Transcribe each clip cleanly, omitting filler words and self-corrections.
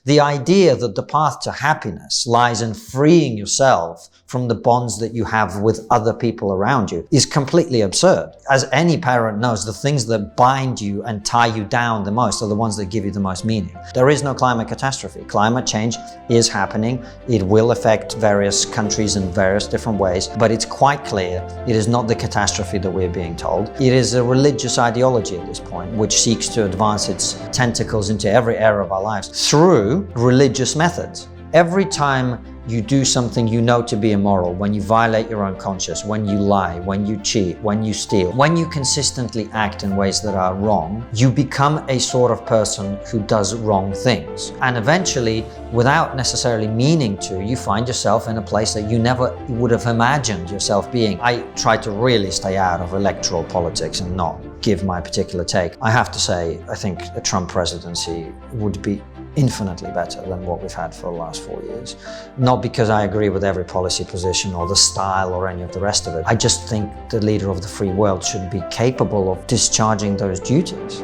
The idea that the path to happiness lies in freeing yourself from the bonds that you have with other people around you is completely absurd. As any parent knows, the things that bind you and tie you down the most are the ones that give you the most meaning. There is no climate catastrophe. Climate change is happening. It will affect various countries in various different ways, but it's quite clear it is not the catastrophe that we're being told. It is a religious ideology at this point, which seeks to advance its tentacles into every area of our lives through religious methods. Every time you do something you know to be immoral, when you violate your own conscience, when you lie, when you cheat, when you steal, when you consistently act in ways that are wrong, you become a sort of person who does wrong things. And eventually, without necessarily meaning to, you find yourself in a place that you never would have imagined yourself being. I try to really stay out of electoral politics and not give my particular take. I have to say, I think a Trump presidency would be infinitely better than what we've had for the last 4 years. Not because I agree with every policy position or the style or any of the rest of it. I just think the leader of the free world should be capable of discharging those duties.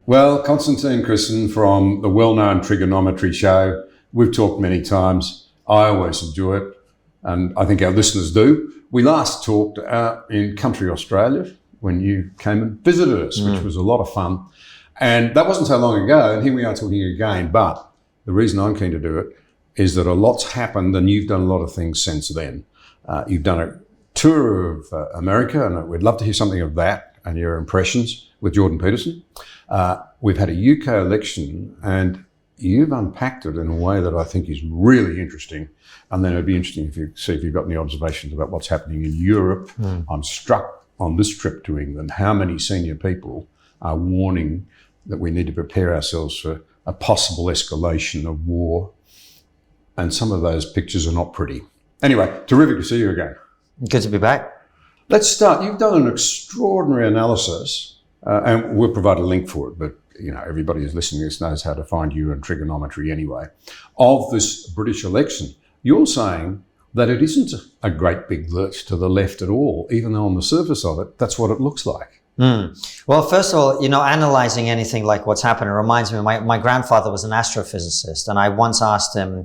Well, Konstantin Kisin from the well-known Triggernometry show. We've talked many times. I always enjoy it, and I think our listeners do. We last talked in country Australia when you came and visited us, which was a lot of fun. And that wasn't so long ago, and here we are talking again. But the reason I'm keen to do it is that a lot's happened, and you've done a lot of things since then. You've done a tour of America, and we'd love to hear something of that and your impressions with Jordan Peterson. We've had a UK election, and you've unpacked it in a way that I think is really interesting. And then it'd be interesting if you see if you've got any observations about what's happening in Europe. I'm struck on this trip to England how many senior people are warning that we need to prepare ourselves for a possible escalation of war. And some of those pictures are not pretty. Anyway, terrific to see you again. Good to be back. Let's start. You've done an extraordinary analysis, and we'll provide a link for it, but you know, everybody who's listening to this knows how to find you in Triggernometry anyway, of this British election. You're saying that it isn't a great big lurch to the left at all, even though on the surface of it, that's what it looks like. Well, first of all, you know, analyzing anything like what's happened, it reminds me, my grandfather was an astrophysicist, and I once asked him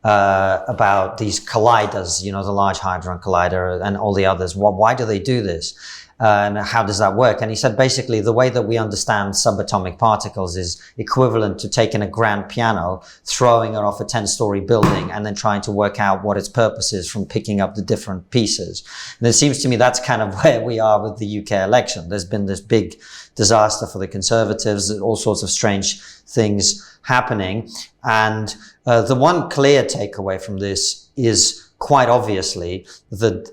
about these colliders, you know, the Large Hadron Collider and all the others. Why do they do this? And how does that work? And he said, basically, the way that we understand subatomic particles is equivalent to taking a grand piano, throwing it off a 10-story building, and then trying to work out what its purpose is from picking up the different pieces. And it seems to me that's kind of where we are with the UK election. There's been this big disaster for the Conservatives, all sorts of strange things happening. And the one clear takeaway from this is quite obviously that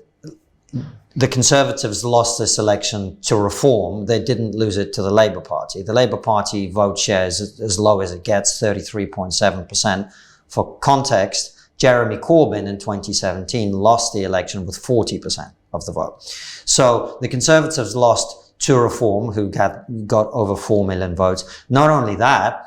the Conservatives lost this election to Reform. They didn't lose it to the Labour Party. The Labour Party vote share is as low as it gets, 33.7%. For context, Jeremy Corbyn in 2017 lost the election with 40% of the vote. So the Conservatives lost to Reform, who got over 4 million votes. Not only that,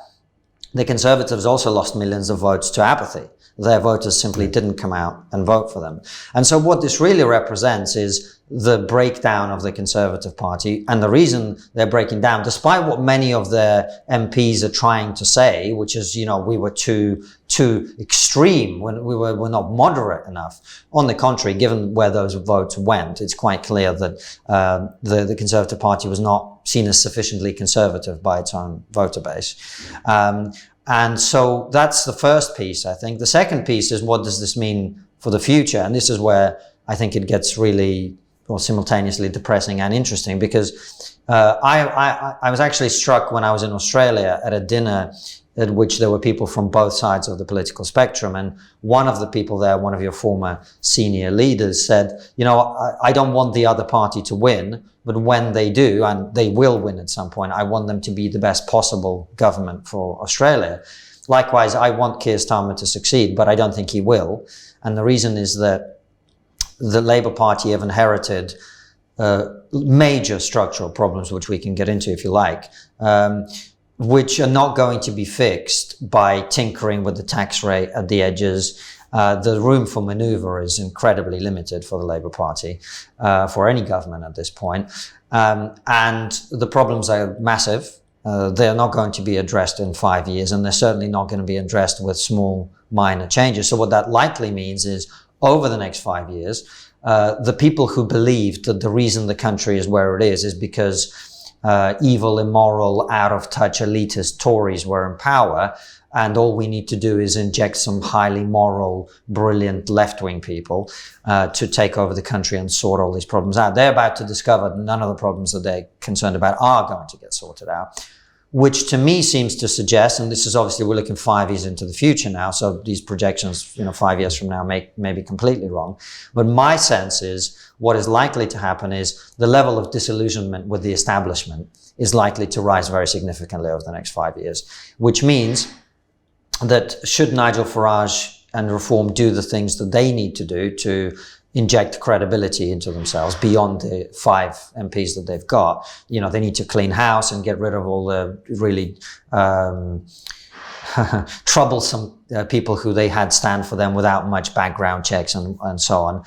the Conservatives also lost millions of votes to apathy. Their voters simply didn't come out and vote for them. And so what this really represents is the breakdown of the Conservative Party. And the reason they're breaking down, despite what many of their MPs are trying to say, which is, you know, we were too extreme, when we're not moderate enough. On the contrary, given where those votes went, it's quite clear that the Conservative Party was not seen as sufficiently conservative by its own voter base. And so that's the first piece, I think. The second piece is, what does this mean for the future? And this is where I think it gets really, or simultaneously depressing and interesting, because I was actually struck when I was in Australia at a dinner at which there were people from both sides of the political spectrum. And one of the people there, one of your former senior leaders, said, you know, I don't want the other party to win, but when they do, and they will win at some point, I want them to be the best possible government for Australia. Likewise, I want Keir Starmer to succeed, but I don't think he will. And the reason is that the Labour Party have inherited major structural problems, which we can get into if you like, which are not going to be fixed by tinkering with the tax rate at the edges, The room for maneuver is incredibly limited for the Labour Party, for any government at this point. And the problems are massive. They're not going to be addressed in 5 years, and they're certainly not going to be addressed with small, minor changes. So what that likely means is, over the next 5 years, the people who believed that the reason the country is where it is because evil, immoral, out-of-touch elitist Tories were in power, and all we need to do is inject some highly moral, brilliant left-wing people to take over the country and sort all these problems out. They're about to discover that none of the problems that they're concerned about are going to get sorted out, which to me seems to suggest, and this is obviously, we're looking 5 years into the future now, so these projections, 5 years from now may be completely wrong. But my sense is what is likely to happen is the level of disillusionment with the establishment is likely to rise very significantly over the next 5 years, which means that should Nigel Farage and Reform do the things that they need to do to inject credibility into themselves beyond the 5 MPs that they've got, they need to clean house and get rid of all the really troublesome people who they had stand for them without much background checks and so on.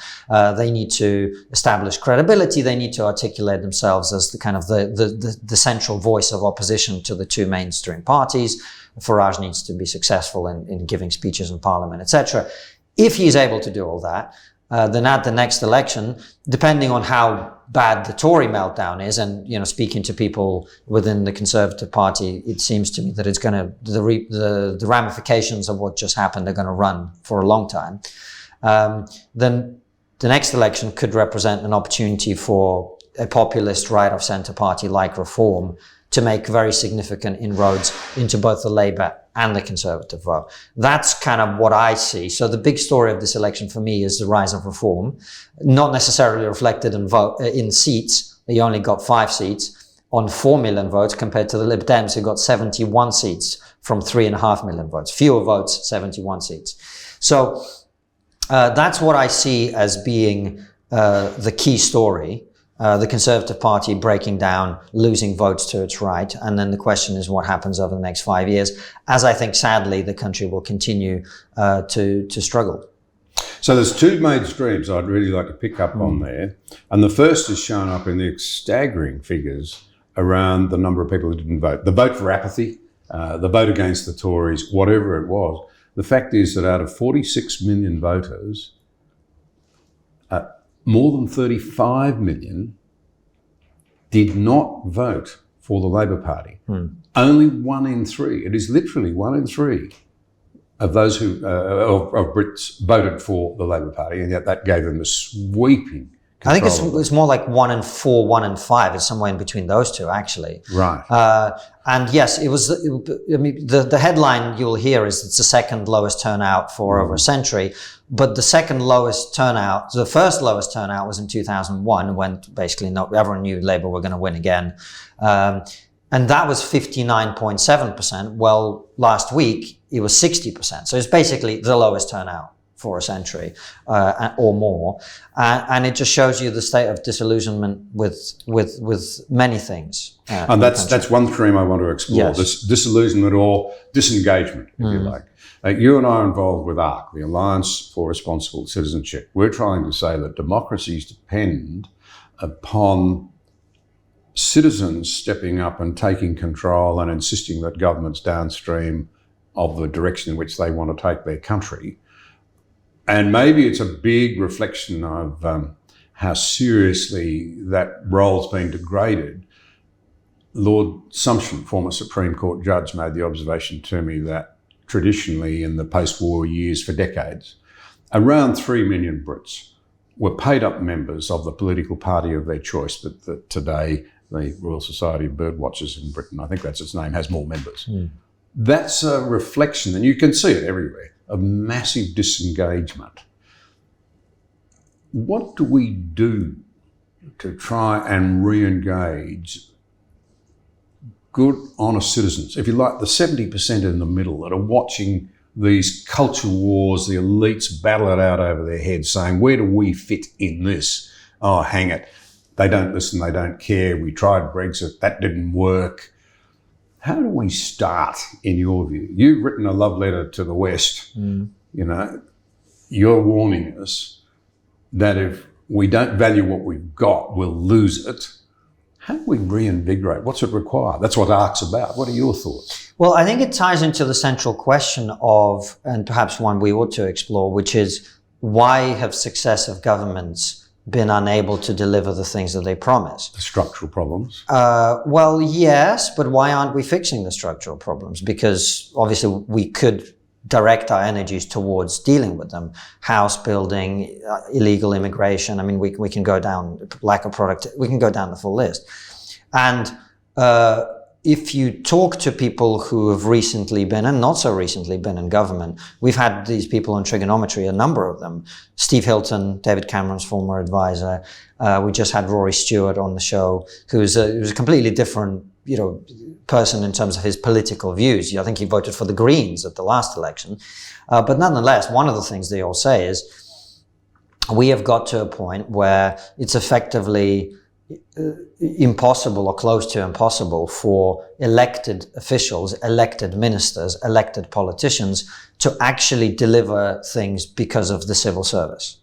They need to establish credibility. They need to articulate themselves as the kind of the central voice of opposition to the two mainstream parties. Farage needs to be successful in giving speeches in Parliament, etc. If he's able to do all that, then at the next election, depending on how bad the Tory meltdown is, and speaking to people within the Conservative Party, it seems to me that it's going to the ramifications of what just happened are going to run for a long time. Then the next election could represent an opportunity for a populist right of centre party like Reform to make very significant inroads into both the Labour and the Conservative vote. That's kind of what I see. So the big story of this election for me is the rise of Reform, not necessarily reflected in seats. They only got 5 seats on 4 million votes compared to the Lib Dems, who got 71 seats from 3.5 million votes. Fewer votes, 71 seats. So that's what I see as being the key story. The Conservative Party breaking down, losing votes to its right. And then the question is what happens over the next 5 years, as I think, sadly, the country will continue to struggle. So there's 2 main streams I'd really like to pick up on there. And the first is shown up in the staggering figures around the number of people who didn't vote. The vote for apathy, the vote against the Tories, whatever it was. The fact is that out of 46 million voters, more than 35 million did not vote for the Labor Party. Only 1 in 3. It is literally 1 in 3 of those who of Brits voted for the Labor Party, and yet that gave them a sweeping control. I think it's more like 1 in 4, 1 in 5. It's somewhere in between those two, actually. Right. And yes, the headline you'll hear is it's the second lowest turnout for over a century. But the second lowest turnout, the first lowest turnout was in 2001, when basically everyone knew Labour were going to win again. And that was 59.7%. Well, last week, it was 60%. So it's basically the lowest turnout for a century or more. And it just shows you the state of disillusionment with many things. And that's one stream I want to explore, yes. This disillusionment or disengagement, if you like. You and I are involved with ARC, the Alliance for Responsible Citizenship. We're trying to say that democracies depend upon citizens stepping up and taking control and insisting that governments downstream of the direction in which they want to take their country. And maybe it's a big reflection of how seriously that role's been degraded. Lord Sumption, former Supreme Court judge, made the observation to me that traditionally in the post-war years for decades, around 3 million Brits were paid-up members of the political party of their choice, but today the Royal Society of Birdwatchers in Britain, I think that's its name, has more members. That's a reflection, and you can see it everywhere, of massive disengagement. What do we do to try and re-engage good, honest citizens, if you like, the 70% in the middle that are watching these culture wars, the elites battle it out over their heads, saying, where do we fit in this? Oh, hang it. They don't listen, they don't care. We tried Brexit, that didn't work. How do we start, in your view? You've written a love letter to the West, you're warning us that if we don't value what we've got, we'll lose it. How do we reinvigorate? What's it require? That's what ARC's about. What are your thoughts? Well, I think it ties into the central question of, and perhaps one we ought to explore, which is why have successive governments been unable to deliver the things that they promise? The structural problems. Well, yes, but why aren't we fixing the structural problems? Because obviously we could direct our energies towards dealing with them. House building, illegal immigration. I mean, we can go down, lack of product, we can go down the full list. And if you talk to people who have recently been, and not so recently been in government, we've had these people on Triggernometry, a number of them. Steve Hilton, David Cameron's former advisor. We just had Rory Stewart on the show, who's a completely different, person in terms of his political views. I think he voted for the Greens at the last election. But nonetheless, one of the things they all say is we have got to a point where it's effectively impossible or close to impossible for elected officials, elected ministers, elected politicians to actually deliver things because of the civil service.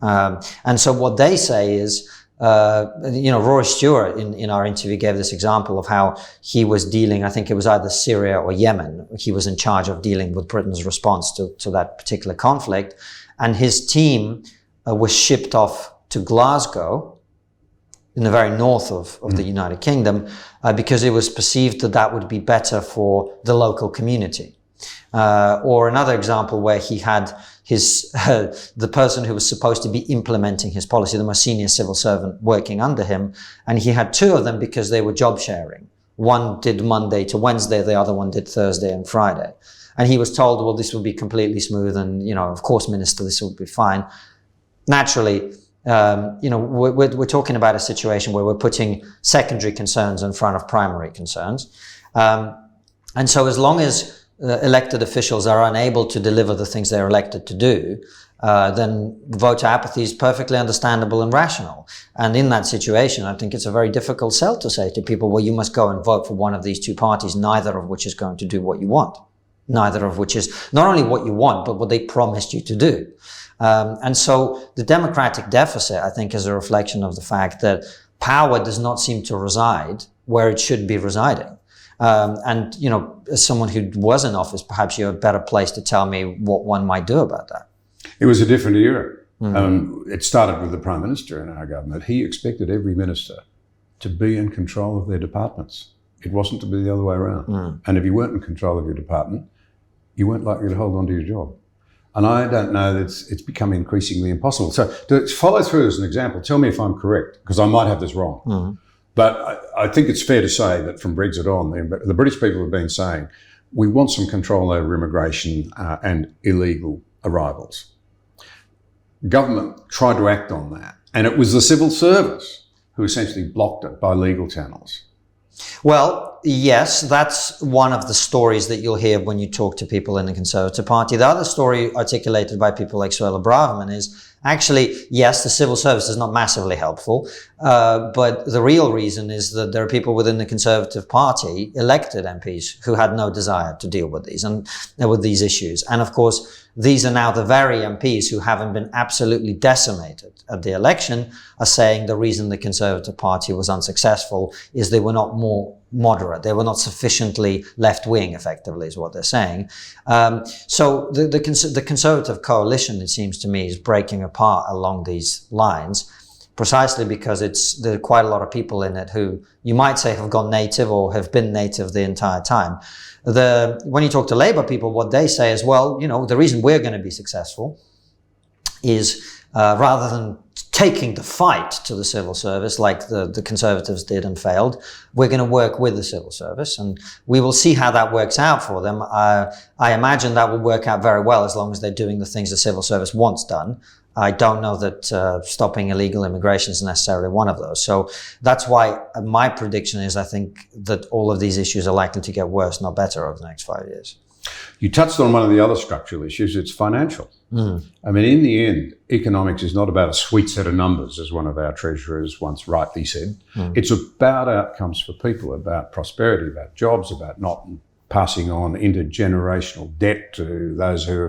And so what they say is, Rory Stewart in our interview gave this example of how he was dealing, I think it was either Syria or Yemen. He was in charge of dealing with Britain's response to that particular conflict. And his team was shipped off to Glasgow in the very north of the United Kingdom, because it was perceived that would be better for the local community. Or another example where he had the person who was supposed to be implementing his policy, the most senior civil servant working under him, and he had two of them because they were job sharing. One did Monday to Wednesday, the other one did Thursday and Friday. And he was told, well, this will be completely smooth and, of course, Minister, this will be fine. Naturally, we're talking about a situation where we're putting secondary concerns in front of primary concerns. And so as long as elected officials are unable to deliver the things they're elected to do, then voter apathy is perfectly understandable and rational. And in that situation, I think it's a very difficult sell to say to people, well, you must go and vote for one of these two parties, neither of which is going to do what you want. Neither of which is not only what you want, but what they promised you to do. And so the democratic deficit, I think, is a reflection of the fact that power does not seem to reside where it should be residing. As someone who was in office, perhaps you're a better place to tell me what one might do about that. It was a different era. It started with the Prime Minister in our government. He expected every minister to be in control of their departments. It wasn't to be the other way around. And if you weren't in control of your department, you weren't likely to hold on to your job. And I don't know that it's become increasingly impossible. So to follow through as an example, tell me if I'm correct, because I might have this wrong. But I think it's fair to say that from Brexit on, the British people have been saying, we want some control over immigration and illegal arrivals. Government tried to act on that, and it was the civil service who essentially blocked it by legal channels. Well, yes, that's one of the stories that you'll hear when you talk to people in the Conservative Party. The other story articulated by people like Suella Braverman is actually, yes, the civil service is not massively helpful, but the real reason is that there are people within the Conservative Party, elected MPs, who had no desire to deal with these and with these issues. And of course, these are now the very MPs who, having been absolutely decimated at the election, are saying the reason the Conservative Party was unsuccessful is they were not more moderate. They were not sufficiently left-wing, effectively, is what they're saying. So the Conservative coalition, it seems to me, is breaking apart along these lines, precisely because there are quite a lot of people in it who you might say have gone native or have been native the entire time. When you talk to Labour people, what they say is, well, the reason we're going to be successful is rather than taking the fight to the civil service like the Conservatives did and failed, we're going to work with the civil service, and we will see how that works out for them. I imagine that will work out very well as long as they're doing the things the civil service wants done. I don't know that stopping illegal immigration is necessarily one of those. So that's why my prediction is I think that all of these issues are likely to get worse, not better, over the next 5 years. You touched on one of the other structural issues. It's financial. I mean, in the end, economics is not about a sweet set of numbers, as one of our treasurers once rightly said. It's about outcomes for people, about prosperity, about jobs, about not passing on intergenerational debt to those who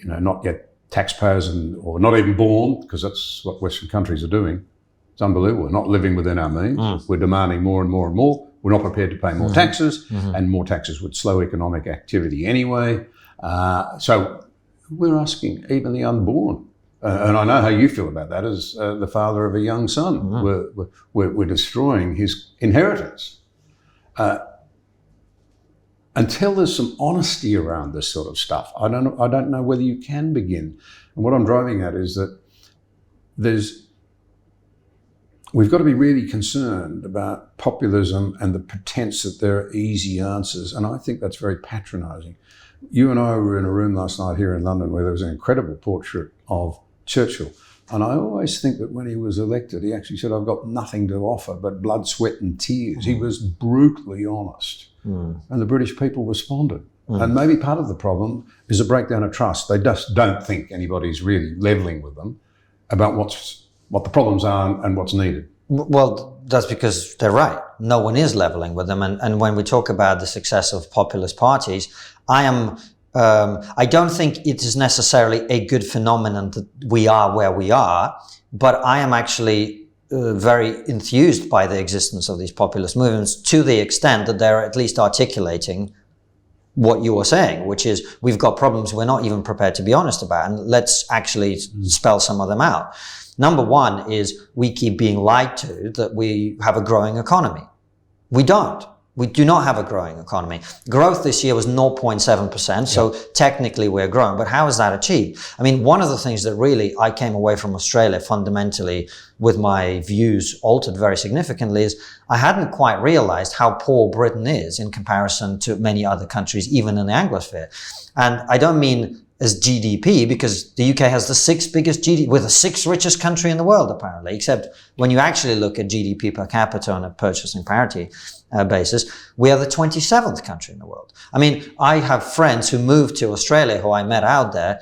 have, not yet taxpayers or not even born, because that's what Western countries are doing. It's unbelievable. We're not living within our means. We're demanding more and more and more. We're not prepared to pay more taxes, and more taxes would slow economic activity anyway. So we're asking even the unborn, and I know how you feel about that as the father of a young son. We're destroying his inheritance. Until there's some honesty around this sort of stuff, I don't know whether you can begin. And what I'm driving at is that we've got to be really concerned about populism and the pretense that there are easy answers. And I think that's very patronising. You and I were in a room last night here in London where there was an incredible portrait of Churchill. And I always think that when he was elected, he actually said, I've got nothing to offer but blood, sweat and tears. He was brutally honest. And the British people responded. And maybe part of the problem is a breakdown of trust. They just don't think anybody's really levelling with them about what the problems are and what's needed. Well, that's because they're right. No one is levelling with them. And when we talk about the success of populist parties, I don't think it is necessarily a good phenomenon that we are where we are, but I am actually very enthused by the existence of these populist movements to the extent that they're at least articulating what you were saying, which is we've got problems we're not even prepared to be honest about, and let's actually spell some of them out. Number one is we keep being lied to that we have a growing economy. We don't. We do not have a growing economy. Growth this year was 0.7%, so technically we're growing, but how is that achieved? I mean, one of the things that really I came away from Australia fundamentally with my views altered very significantly is I hadn't quite realized how poor Britain is in comparison to many other countries, even in the Anglosphere. And I don't mean as GDP, because the UK has the sixth biggest GDP, we're the sixth richest country in the world, apparently, except when you actually look at GDP per capita on a purchasing parity basis, we are the 27th country in the world. I mean, I have friends who moved to Australia, who I met out there,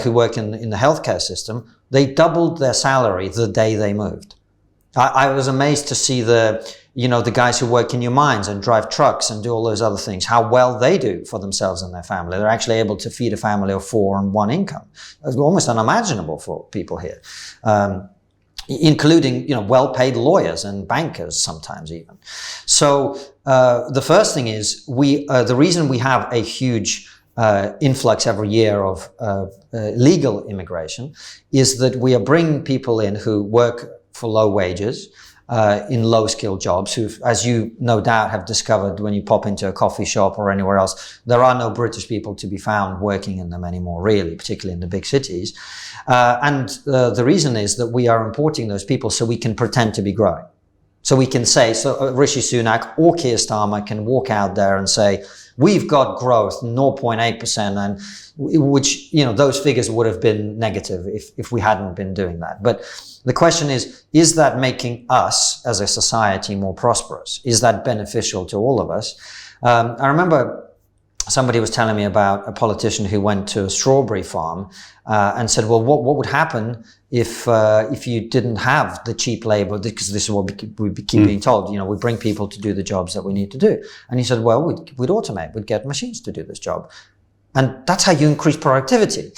who work in the healthcare system. They doubled their salary the day they moved. I was amazed to see the guys who work in your mines and drive trucks and do all those other things, how well they do for themselves and their family. They're actually able to feed a family of four on one income. It's almost unimaginable for people here, including, well-paid lawyers and bankers sometimes even. So the first thing is the reason we have a huge influx every year of legal immigration is that we are bringing people in who work for low wages, in low-skilled jobs, who, as you no doubt have discovered when you pop into a coffee shop or anywhere else, there are no British people to be found working in them anymore, really, particularly in the big cities. And the reason is that we are importing those people so we can pretend to be growing. So we can say, Rishi Sunak or Keir Starmer can walk out there and say, we've got growth, 0.8%, and which, those figures would have been negative if we hadn't been doing that. But the question is that making us as a society more prosperous? Is that beneficial to all of us? I remember somebody was telling me about a politician who went to a strawberry farm and said, well, what would happen if you didn't have the cheap labor? Because this is what we keep being told, we bring people to do the jobs that we need to do. And he said, well, we'd automate, we'd get machines to do this job. And that's how you increase productivity.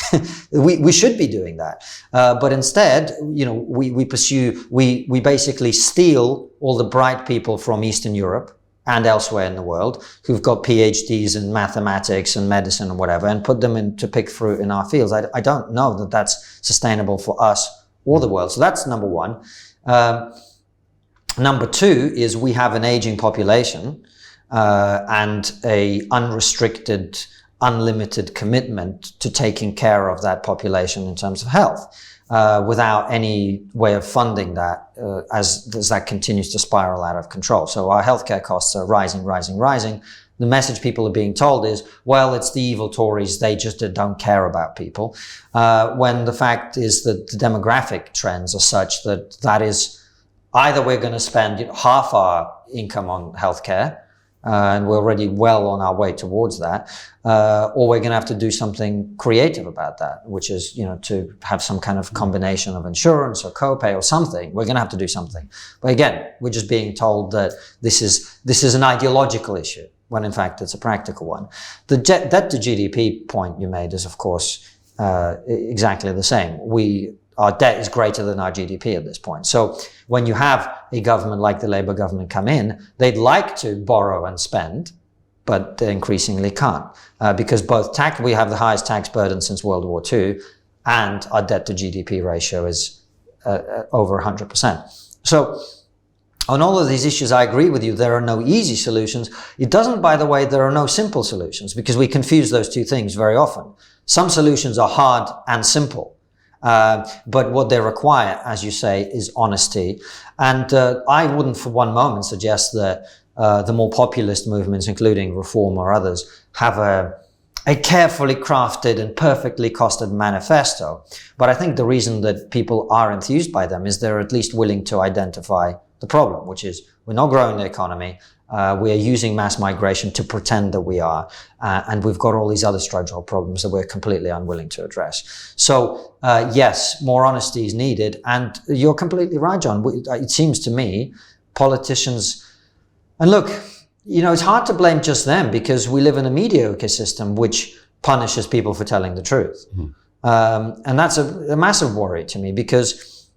we should be doing that. But instead, we basically steal all the bright people from Eastern Europe and elsewhere in the world who've got PhDs in mathematics and medicine and whatever, and put them in to pick fruit in our fields. I don't know that that's sustainable for us or the world. So that's number one. Number two is we have an aging population and a unrestricted, unlimited commitment to taking care of that population in terms of health, without any way of funding that as that continues to spiral out of control. So our healthcare costs are rising. The message people are being told is, well, it's the evil Tories, they just don't care about people. When the fact is that the demographic trends are such that is either we're going to spend half our income on healthcare, and we're already well on our way towards that, or we're going to have to do something creative about that, which is, to have some kind of combination of insurance or copay or something. We're going to have to do something. But again, we're just being told that this is an ideological issue, when in fact it's a practical one. The debt to GDP point you made is, of course, exactly the same. Our debt is greater than our GDP at this point. So when you have a government like the Labour government come in, they'd like to borrow and spend, but they increasingly can't, because we have the highest tax burden since World War II, and our debt to GDP ratio is over 100%. So on all of these issues, I agree with you. There are no easy solutions. It doesn't, by the way, there are no simple solutions, because we confuse those two things very often. Some solutions are hard and simple. But what they require, as you say, is honesty. And I wouldn't for one moment suggest that the more populist movements, including Reform or others, have a carefully crafted and perfectly costed manifesto. But I think the reason that people are enthused by them is they're at least willing to identify the problem, which is we're not growing the economy. We are using mass migration to pretend that we are, and we've got all these other structural problems that we're completely unwilling to address. So, yes, more honesty is needed, and you're completely right, John. It seems to me politicians, and look, it's hard to blame just them, because we live in a media ecosystem which punishes people for telling the truth. And that's a massive worry to me, because,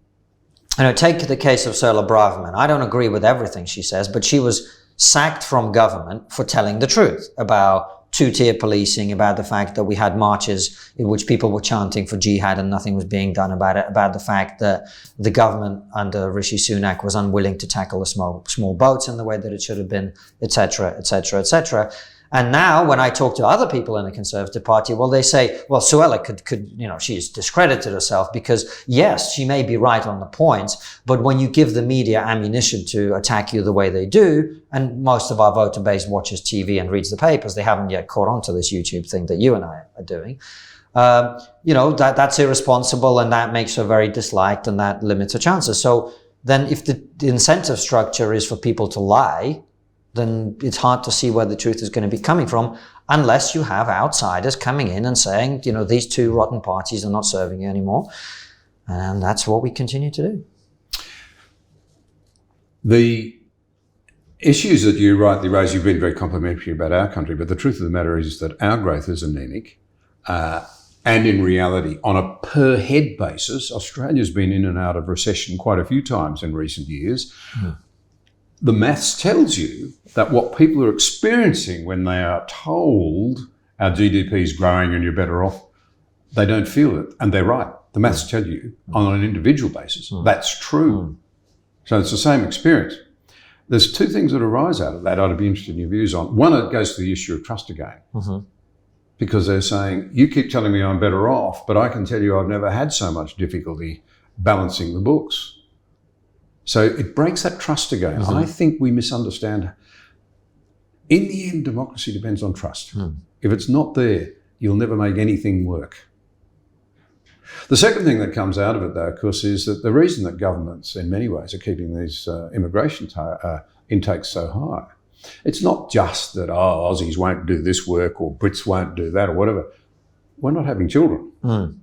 take the case of Sela Braverman. I don't agree with everything she says, but she was sacked from government for telling the truth about two-tier policing, about the fact that we had marches in which people were chanting for jihad and nothing was being done about it, about the fact that the government under Rishi Sunak was unwilling to tackle the small boats in the way that it should have been, etc., etc., etc. And now when I talk to other people in the Conservative Party, well, they say, well, Suella could, she's discredited herself because, yes, she may be right on the points, but when you give the media ammunition to attack you the way they do, and most of our voter base watches TV and reads the papers, they haven't yet caught on to this YouTube thing that you and I are doing. That's irresponsible, and that makes her very disliked, and that limits her chances. So then if the incentive structure is for people to lie, then it's hard to see where the truth is going to be coming from, unless you have outsiders coming in and saying, these two rotten parties are not serving you anymore. And that's what we continue to do. The issues that you rightly raise, you've been very complimentary about our country, but the truth of the matter is that our growth is anemic. And in reality, on a per head basis, Australia's been in and out of recession quite a few times in recent years. The maths tells you that what people are experiencing when they are told our GDP is growing and you're better off, they don't feel it. And they're right. The maths tell you on an individual basis, that's true. So it's the same experience. There's two things that arise out of that I'd be interested in your views on. One, it goes to the issue of trust again. Because they're saying, you keep telling me I'm better off, but I can tell you I've never had so much difficulty balancing the books. So it breaks that trust again. I think we misunderstand. In the end, democracy depends on trust. If it's not there, you'll never make anything work. The second thing that comes out of it, though, of course, is that the reason that governments, in many ways, are keeping these immigration intakes so high, it's not just that, Aussies won't do this work or Brits won't do that or whatever. We're not having children. And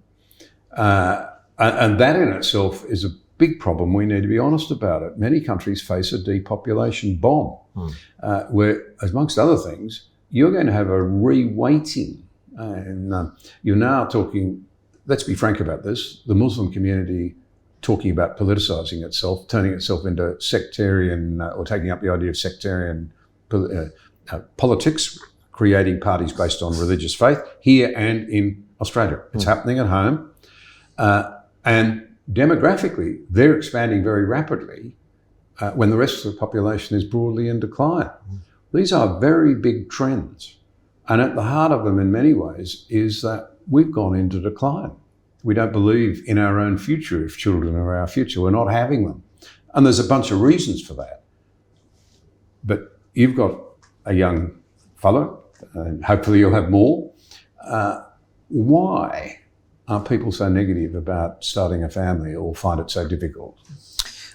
that in itself is a big problem. We need to be honest about it. Many countries face a depopulation bomb, where, amongst other things, you're going to have a reweighting. And you're now talking, let's be frank about this, the Muslim community talking about politicising itself, turning itself into sectarian, or taking up the idea of sectarian politics, creating parties based on religious faith, here and in Australia. It's happening at home. And demographically, they're expanding very rapidly when the rest of the population is broadly in decline. These are very big trends. And at the heart of them, in many ways, is that we've gone into decline. We don't believe in our own future if children are our future. We're not having them. And there's a bunch of reasons for that. But you've got a young fellow, and hopefully you'll have more. Why are people so negative about starting a family or find it so difficult?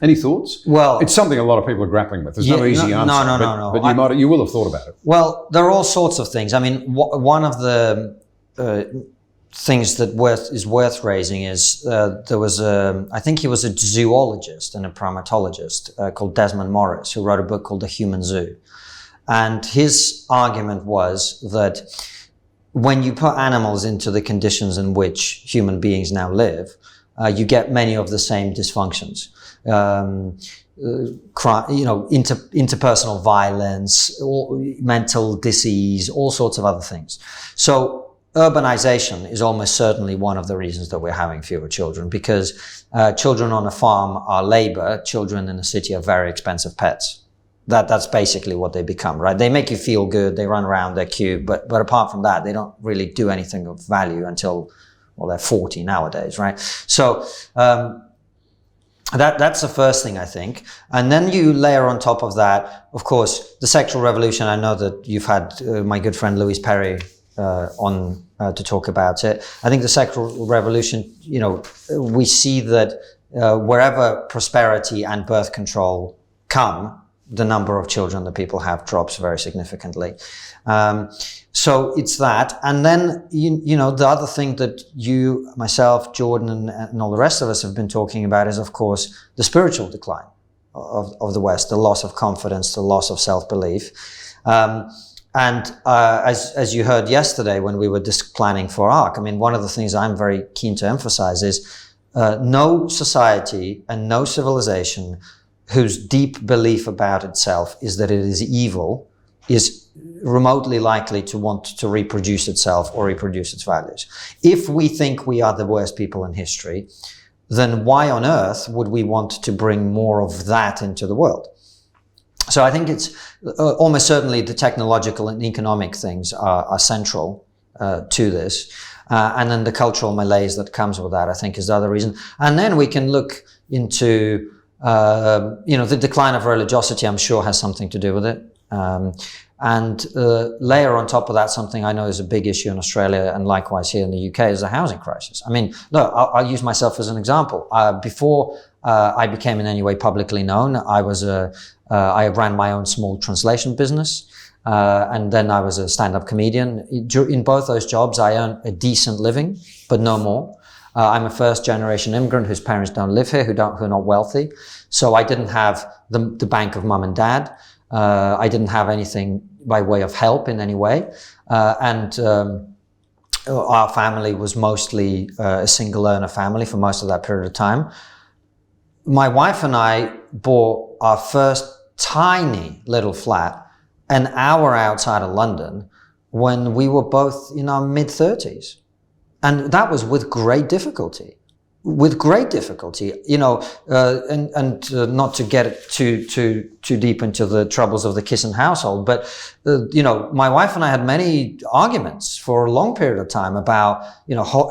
Any thoughts? Well, it's something a lot of people are grappling with. There's no easy answer. No. But you will have thought about it. Well, there are all sorts of things. I mean, one of the things that is worth raising is there was I think he was a zoologist and a primatologist called Desmond Morris, who wrote a book called The Human Zoo. And his argument was that when you put animals into the conditions in which human beings now live, you get many of the same dysfunctions. Interpersonal violence, mental disease, all sorts of other things. So urbanization is almost certainly one of the reasons that we're having fewer children, because children on a farm are labor, children in a city are very expensive pets. That's basically what they become, right? They make you feel good, they run around, they're cute, but apart from that, they don't really do anything of value until, well, they're 40 nowadays, right? So that's the first thing, I think. And then you layer on top of that, of course, the sexual revolution. I know that you've had my good friend Louise Perry on to talk about it. I think the sexual revolution, we see that wherever prosperity and birth control come, the number of children that people have drops very significantly. So it's that. And then, the other thing that you, myself, Jordan, and all the rest of us have been talking about is, of course, the spiritual decline of the West, the loss of confidence, the loss of self-belief. As you heard yesterday when we were planning for ARC, I mean, one of the things I'm very keen to emphasize is no society and no civilization whose deep belief about itself is that it is evil is remotely likely to want to reproduce itself or reproduce its values. If we think we are the worst people in history, then why on earth would we want to bring more of that into the world? So I think it's almost certainly the technological and economic things are central to this. And then the cultural malaise that comes with that, I think, is the other reason. And then we can look into the decline of religiosity, I'm sure, has something to do with it. And layer on top of that something I know is a big issue in Australia and likewise here in the UK is the housing crisis. I mean, look, I'll use myself as an example. Before I became in any way publicly known, I ran my own small translation business. And then I was a stand-up comedian. In both those jobs, I earned a decent living, but no more. I'm a first-generation immigrant whose parents don't live here, who are not wealthy. So I didn't have the bank of mum and dad. I didn't have anything by way of help in any way. Our family was mostly a single-earner family for most of that period of time. My wife and I bought our first tiny little flat an hour outside of London when we were both in our mid-30s. And that was with great difficulty. And not to get too deep into the troubles of the Kisin household, but, my wife and I had many arguments for a long period of time about,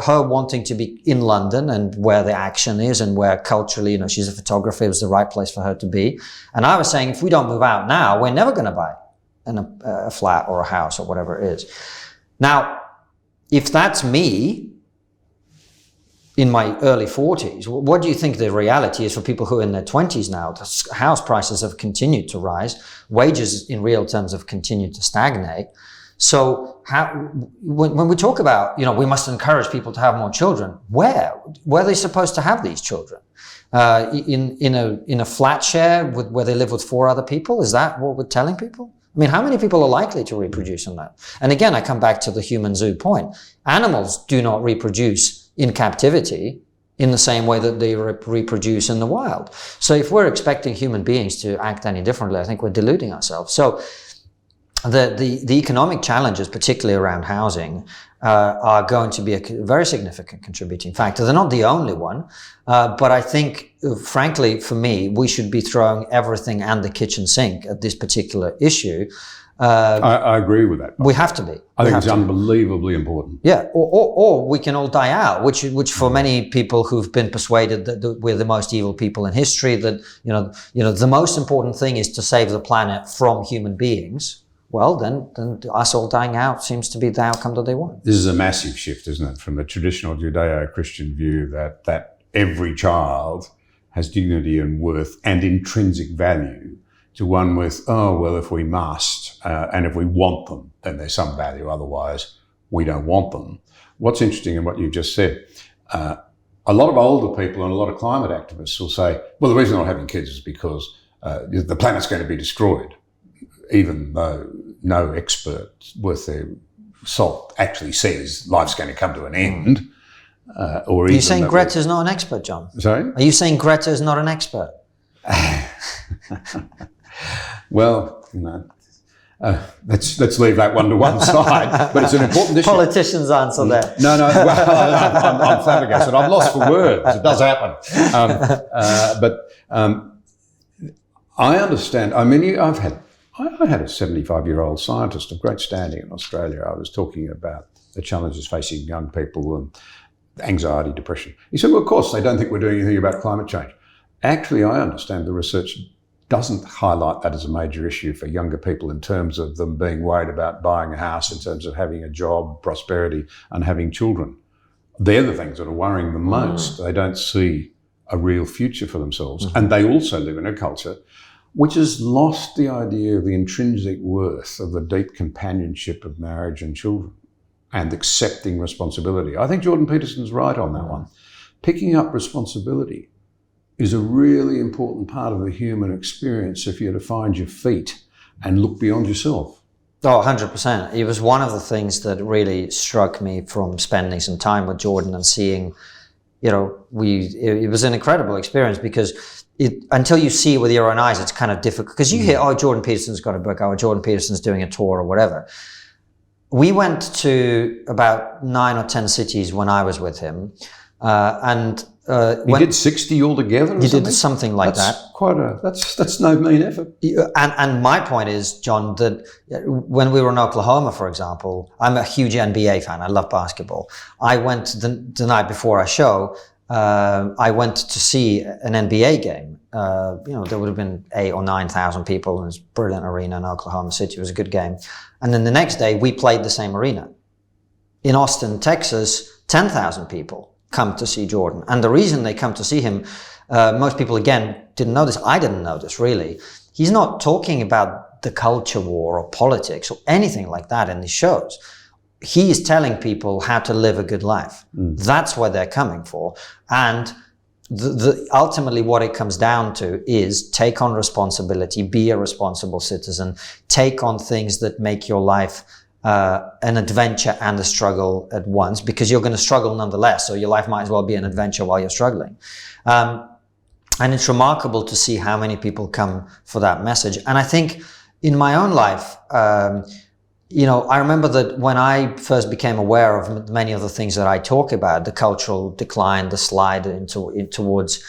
her wanting to be in London and where the action is and where culturally, she's a photographer, it was the right place for her to be. And I was saying, if we don't move out now, we're never going to buy a flat or a house or whatever it is. Now, if that's me, in my early 40s, what do you think the reality is for people who are in their 20s now? The house prices have continued to rise. Wages in real terms have continued to stagnate. So when we talk about, we must encourage people to have more children, where are they supposed to have these children? In a flat share where they live with 4 other people? Is that what we're telling people? I mean, how many people are likely to reproduce in that? And again, I come back to the human zoo point. Animals do not reproduce in captivity in the same way that they reproduce in the wild. So if we're expecting human beings to act any differently, I think we're deluding ourselves. So the economic challenges, particularly around housing, are going to be a very significant contributing factor. They're not the only one, but I think, frankly, for me, we should be throwing everything and the kitchen sink at this particular issue. I agree with that. We have to be. I think it's unbelievably important. Yeah, or we can all die out, which for many people who've been persuaded that we're the most evil people in history, that the most important thing is to save the planet from human beings. Well, then us all dying out seems to be the outcome that they want. This is a massive shift, isn't it, from the traditional Judeo-Christian view that every child has dignity and worth and intrinsic value, to one with, if we must, and if we want them, then there's some value. Otherwise, we don't want them. What's interesting in what you just said, a lot of older people and a lot of climate activists will say, well, the reason I'm not having kids is because the planet's going to be destroyed, even though no expert worth their Salk actually says life's going to come to an end. Or Are you saying Greta's not an expert, John? Sorry? Are you saying Greta's not an expert? Well, no. Let's leave that one to one side. But it's an important issue. Politicians answer that. No. Well, I'm flabbergasted. I'm lost for words. It does happen. But I understand. I mean, I had a 75-year-old scientist of great standing in Australia. I was talking about the challenges facing young people and anxiety, depression. He said, well, of course, they don't think we're doing anything about climate change. Actually, I understand the research doesn't highlight that as a major issue for younger people in terms of them being worried about buying a house, in terms of having a job, prosperity, and having children. They're the things that are worrying them most. They don't see a real future for themselves. And they also live in a culture which has lost the idea of the intrinsic worth of the deep companionship of marriage and children and accepting responsibility. I think Jordan Peterson's right on that one. Picking up responsibility is a really important part of the human experience if you're to find your feet and look beyond yourself. Oh, 100%. It was one of the things that really struck me from spending some time with Jordan and seeing, it was an incredible experience because until you see it with your own eyes, it's kind of difficult because you hear, Jordan Peterson's got a book, Jordan Peterson's doing a tour or whatever. We went to about 9 or 10 cities when I was with him. He did 60 altogether or he something? Did something like that. That's no mean effort. And my point is, John, that when we were in Oklahoma, for example, I'm a huge NBA fan. I love basketball. I went the night before our show, I went to see an NBA game. There would have been 8,000 or 9,000 people in this brilliant arena in Oklahoma City. It was a good game. And then the next day, we played the same arena. In Austin, Texas, 10,000 people come to see Jordan. And the reason they come to see him, most people, again, didn't know this. I didn't know this, really. He's not talking about the culture war or politics or anything like that in his shows. He is telling people how to live a good life. That's what they're coming for. And ultimately what it comes down to is take on responsibility, be a responsible citizen, take on things that make your life an adventure and a struggle at once, because you're going to struggle nonetheless. So your life might as well be an adventure while you're struggling. And it's remarkable to see how many people come for that message. And I think in my own life, I remember that when I first became aware of many of the things that I talk about, the cultural decline, the slide towards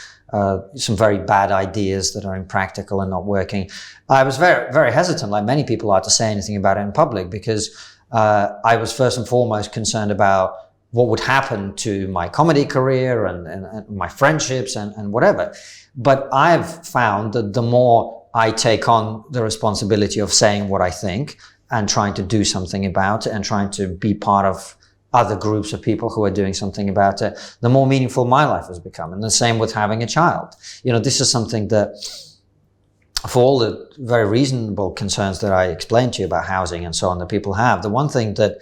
some very bad ideas that are impractical and not working, I was very, very hesitant, like many people are, to say anything about it in public, because I was first and foremost concerned about what would happen to my comedy career and my friendships and whatever. But I've found that the more I take on the responsibility of saying what I think and trying to do something about it and trying to be part of other groups of people who are doing something about it, the more meaningful my life has become. And the same with having a child. This is something that, for all the very reasonable concerns that I explained to you about housing and so on that people have, the one thing that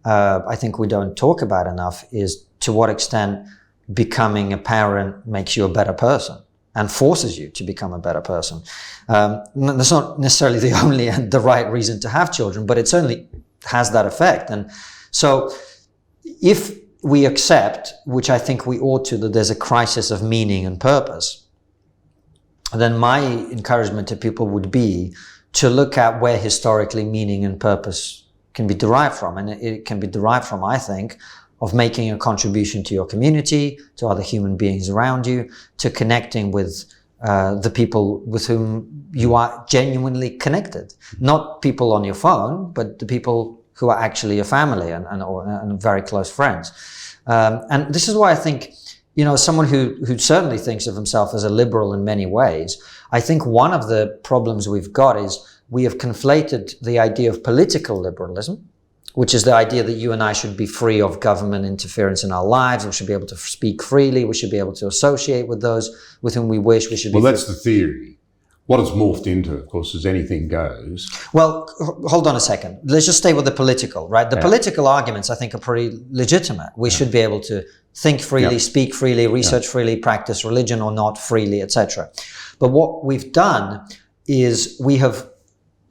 I think we don't talk about enough is to what extent becoming a parent makes you a better person and forces you to become a better person. That's not necessarily the only and the right reason to have children, but it certainly has that effect. And so if we accept, which I think we ought to, that there's a crisis of meaning and purpose, then my encouragement to people would be to look at where historically meaning and purpose can be derived from. And it can be derived from, I think, of making a contribution to your community, to other human beings around you, to connecting with the people with whom you are genuinely connected. Not people on your phone, but the people who are actually your family and very close friends. And this is why I think, someone who certainly thinks of himself as a liberal in many ways, I think one of the problems we've got is we have conflated the idea of political liberalism, which is the idea that you and I should be free of government interference in our lives. We should be able to speak freely. We should be able to associate with those with whom we wish. We should be. Well, that's the theory. What it's morphed into, of course, is anything goes. Well, hold on a second. Let's just stay with the political, right? The political arguments, I think, are pretty legitimate. We should be able to think freely, speak freely, research freely, practice religion or not freely, etc. But what we've done is we have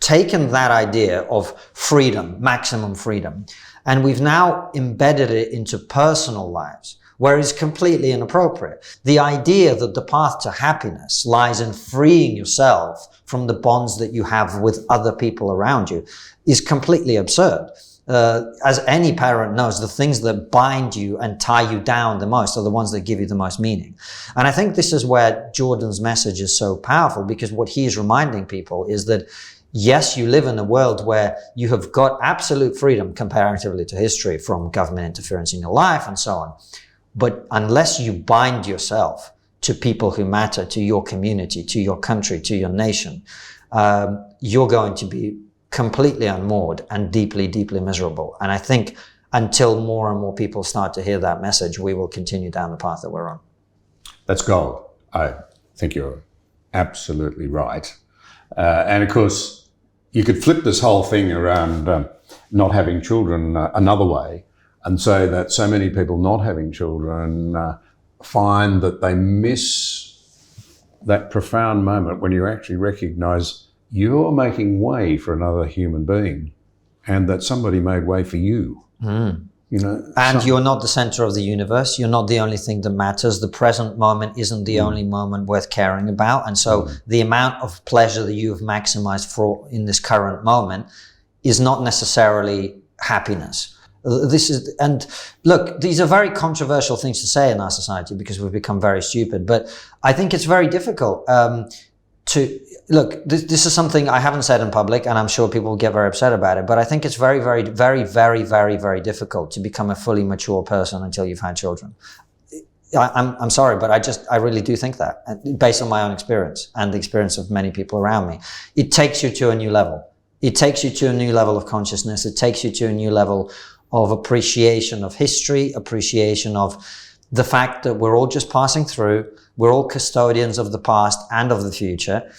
taken that idea of freedom, maximum freedom, And we've now embedded it into personal lives, where it's completely inappropriate. The idea that the path to happiness lies in freeing yourself from the bonds that you have with other people around you is completely absurd. As any parent knows, the things that bind you and tie you down the most are the ones that give you the most meaning. And I think this is where Jordan's message is so powerful, because what he's reminding people is that, yes, you live in a world where you have got absolute freedom comparatively to history from government interference in your life and so on. But unless you bind yourself to people who matter, to your community, to your country, to your nation, you're going to be completely unmoored and deeply, deeply miserable. And I think until more and more people start to hear that message, we will continue down the path that we're on. That's gold. I think you're absolutely right. And of course, you could flip this whole thing around not having children another way and say that so many people not having children find that they miss that profound moment when you actually recognize you're making way for another human being and that somebody made way for you. You know, and you're not the center of the universe. You're not the only thing that matters. The present moment isn't the only moment worth caring about. And so the amount of pleasure that you have maximized for in this current moment is not necessarily happiness. And look, these are very controversial things to say in our society because we've become very stupid, but I think it's very difficult this is something I haven't said in public, and I'm sure people will get very upset about it, but I think it's very, very, very, very, very, very difficult to become a fully mature person until you've had children. I'm sorry, but I really do think that, based on my own experience and the experience of many people around me. It takes you to a new level. It takes you to a new level of consciousness. It takes you to a new level of appreciation of history, appreciation of the fact that we're all just passing through. We're all custodians of the past and of the future.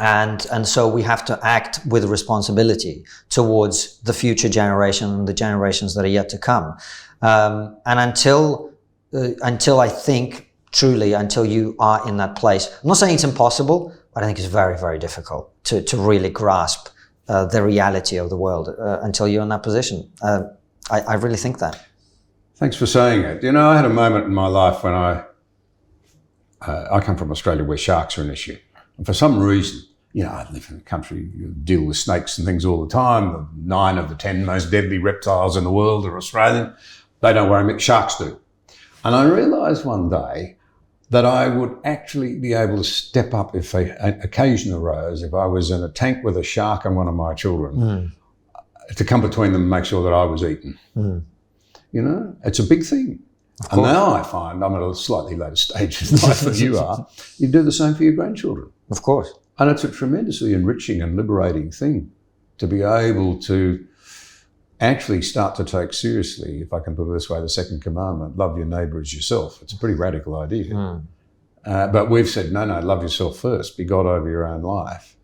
And so we have to act with responsibility towards the future generation and the generations that are yet to come. And until I think truly, until you are in that place, I'm not saying it's impossible, but I think it's very, very difficult to really grasp the reality of the world until you're in that position. I really think that. Thanks for saying it. You know, I had a moment in my life when I come from Australia where sharks are an issue. And for some reason, you know, I live in a country, you deal with snakes and things all the time. 9 of the 10 most deadly reptiles in the world are Australian. They don't worry me, sharks do. And I realised one day that I would actually be able to step up if an occasion arose, if I was in a tank with a shark and one of my children, to come between them and make sure that I was eaten. You know, it's a big thing. And now I find, I'm at a slightly later stage in life than you are, you do the same for your grandchildren. Of course. And it's a tremendously enriching and liberating thing to be able to actually start to take seriously, if I can put it this way, the second commandment, love your neighbour as yourself. It's a pretty radical idea. But we've said, no, love yourself first, be God over your own life.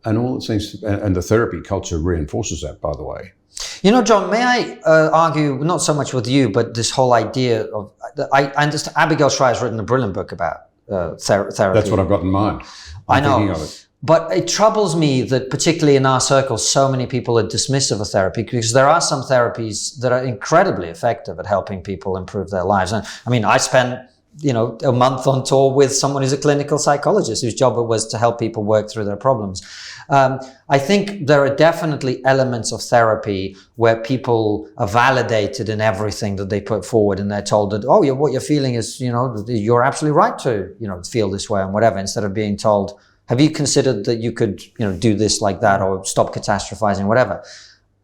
And all it seems to, and the therapy culture reinforces that, by the way. You know, John, may I argue, not so much with you, but this whole idea of, I understand, Abigail Schreier's written a brilliant book about therapy. That's what I've got in mind. I know. But it troubles me that particularly in our circles, so many people are dismissive of therapy, because there are some therapies that are incredibly effective at helping people improve their lives. And I mean, I spent, you know, a month on tour with someone who's a clinical psychologist whose job it was to help people work through their problems. I think there are definitely elements of therapy where people are validated in everything that they put forward, and they're told that, oh, what you're feeling is, you know, you're absolutely right to, you know, feel this way and whatever, instead of being told, have you considered that you could, you know, do this like that, or stop catastrophizing, whatever.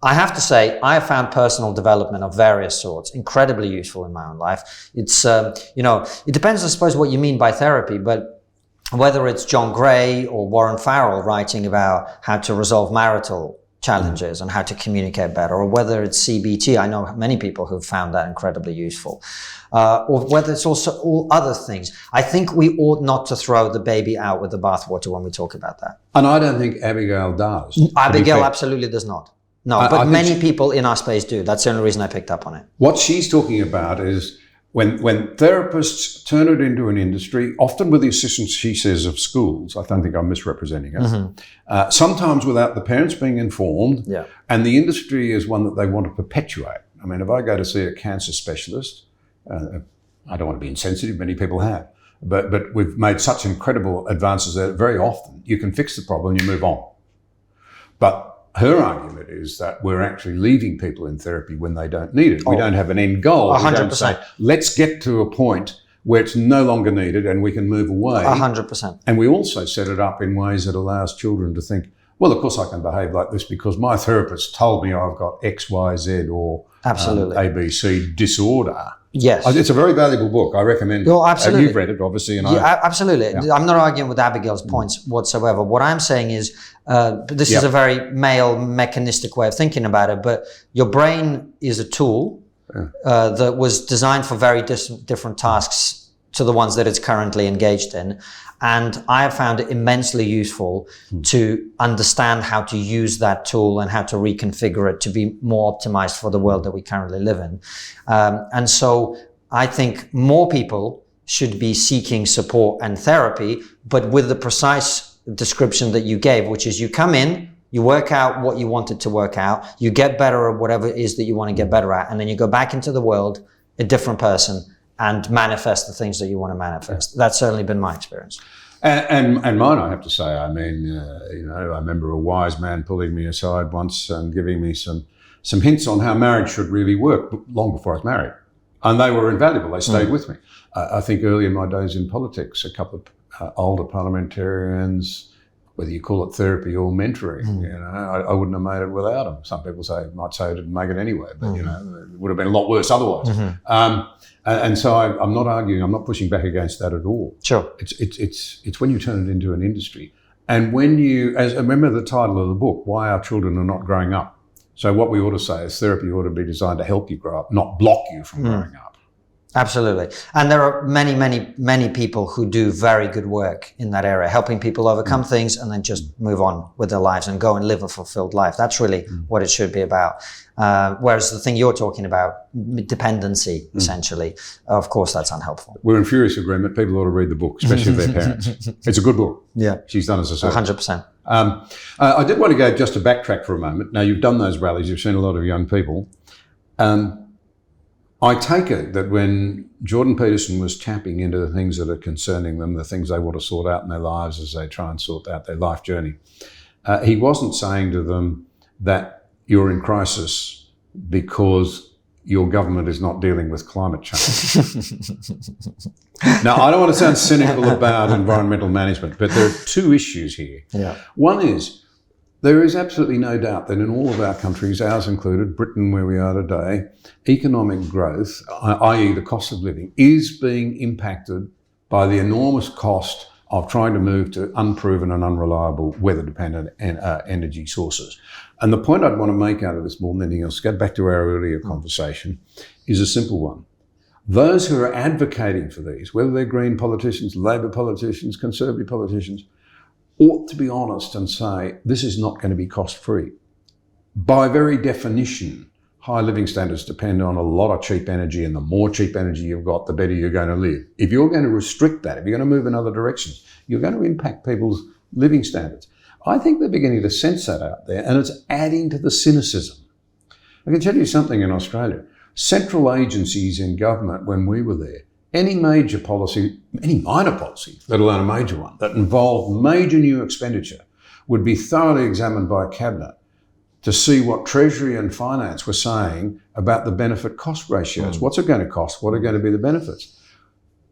I have to say, I have found personal development of various sorts incredibly useful in my own life. It's, you know, it depends, I suppose, what you mean by therapy, but whether it's John Gray or Warren Farrell writing about how to resolve marital challenges and how to communicate better, or whether it's CBT, I know many people who've found that incredibly useful, or whether it's also all other things. I think we ought not to throw the baby out with the bathwater when we talk about that. And I don't think Abigail does. Abigail absolutely does not. No, but many people in our space do. That's the only reason I picked up on it. What she's talking about is When therapists turn it into an industry, often with the assistance, she says, of schools, I don't think I'm misrepresenting it, sometimes without the parents being informed, and the industry is one that they want to perpetuate. I mean, if I go to see a cancer specialist, I don't want to be insensitive, many people have, but we've made such incredible advances that very often you can fix the problem and you move on. But her argument is that we're actually leaving people in therapy when they don't need it. We don't have an end goal. 100%. We don't say, let's get to a point where it's no longer needed and we can move away. 100%. And we also set it up in ways that allows children to think, well, of course I can behave like this because my therapist told me I've got X, Y, Z or ABC disorder. Yes. It's a very valuable book. I recommend it. Oh, absolutely. And you've read it, obviously. And absolutely. Yeah. I'm not arguing with Abigail's points whatsoever. What I'm saying is, this is a very male mechanistic way of thinking about it, but your brain is a tool that was designed for very different tasks to the ones that it's currently engaged in. And I have found it immensely useful to understand how to use that tool and how to reconfigure it to be more optimized for the world that we currently live in. And so I think more people should be seeking support and therapy, but with the precise description that you gave, which is you come in, you work out what you wanted to work out, you get better at whatever it is that you want to get better at, and then you go back into the world, a different person, and manifest the things that you want to manifest. That's certainly been my experience. And mine, I have to say. I mean, I remember a wise man pulling me aside once and giving me some hints on how marriage should really work long before I was married. And they were invaluable. They stayed with me. I think early in my days in politics, a couple of older parliamentarians, whether you call it therapy or mentoring, I wouldn't have made it without them. Some people might say I didn't make it anyway, but it would have been a lot worse otherwise. And so I'm not arguing, I'm not pushing back against that at all. Sure. It's when you turn it into an industry. And when you, as remember the title of the book, Why Our Children Are Not Growing Up. So what we ought to say is therapy ought to be designed to help you grow up, not block you from growing up. Absolutely. And there are many people who do very good work in that area, helping people overcome things and then just move on with their lives and go and live a fulfilled life. That's really what it should be about. Whereas the thing you're talking about, dependency, essentially, of course, that's unhelpful. We're in furious agreement. People ought to read the book, especially if they're parents. It's a good book. Yeah. She's done us a service. 100%. I did want to go just to backtrack for a moment. Now, you've done those rallies. You've seen a lot of young people. I take it that when Jordan Peterson was tapping into the things that are concerning them, the things they want to sort out in their lives as they try and sort out their life journey, he wasn't saying to them that you're in crisis because your government is not dealing with climate change. Now, I don't want to sound cynical about environmental management, but there are two issues here. Yeah. One is, there is absolutely no doubt that in all of our countries, ours included, Britain where we are today, economic growth, i.e. the cost of living, is being impacted by the enormous cost of trying to move to unproven and unreliable weather-dependent energy sources. And the point I'd want to make out of this more than anything else, get back to our earlier conversation, is a simple one. Those who are advocating for these, whether they're Green politicians, Labor politicians, Conservative politicians, ought to be honest and say, this is not going to be cost-free. By very definition, high living standards depend on a lot of cheap energy, and the more cheap energy you've got, the better you're going to live. If you're going to restrict that, if you're going to move in other directions, you're going to impact people's living standards. I think they're beginning to sense that out there, and it's adding to the cynicism. I can tell you something in Australia. Central agencies in government, when we were there, any major policy, any minor policy, let alone a major one, that involved major new expenditure would be thoroughly examined by a cabinet to see what Treasury and Finance were saying about the benefit-cost ratios. What's it going to cost? What are going to be the benefits?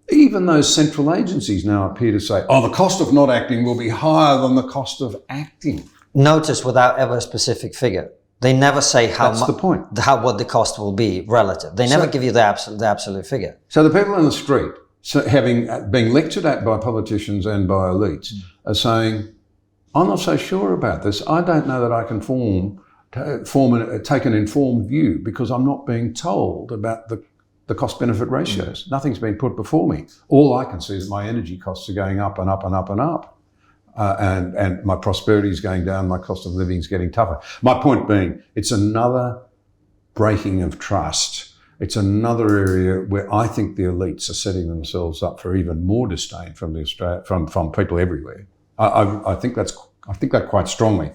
Even those central agencies now appear to say, the cost of not acting will be higher than the cost of acting. Notice without ever a specific figure. They never say That's the point. What the cost will be relative. They never give you the absolute figure. So the people in the street, being lectured at by politicians and by elites, are saying, I'm not so sure about this. I don't know that I can take an informed view because I'm not being told about the cost-benefit ratios. Nothing's been put before me. All I can see is my energy costs are going up and up and up and up. And my prosperity is going down, my cost of living is getting tougher. My point being, it's another breaking of trust it's another area where I think the elites are setting themselves up for even more disdain from from people everywhere. I think that quite strongly.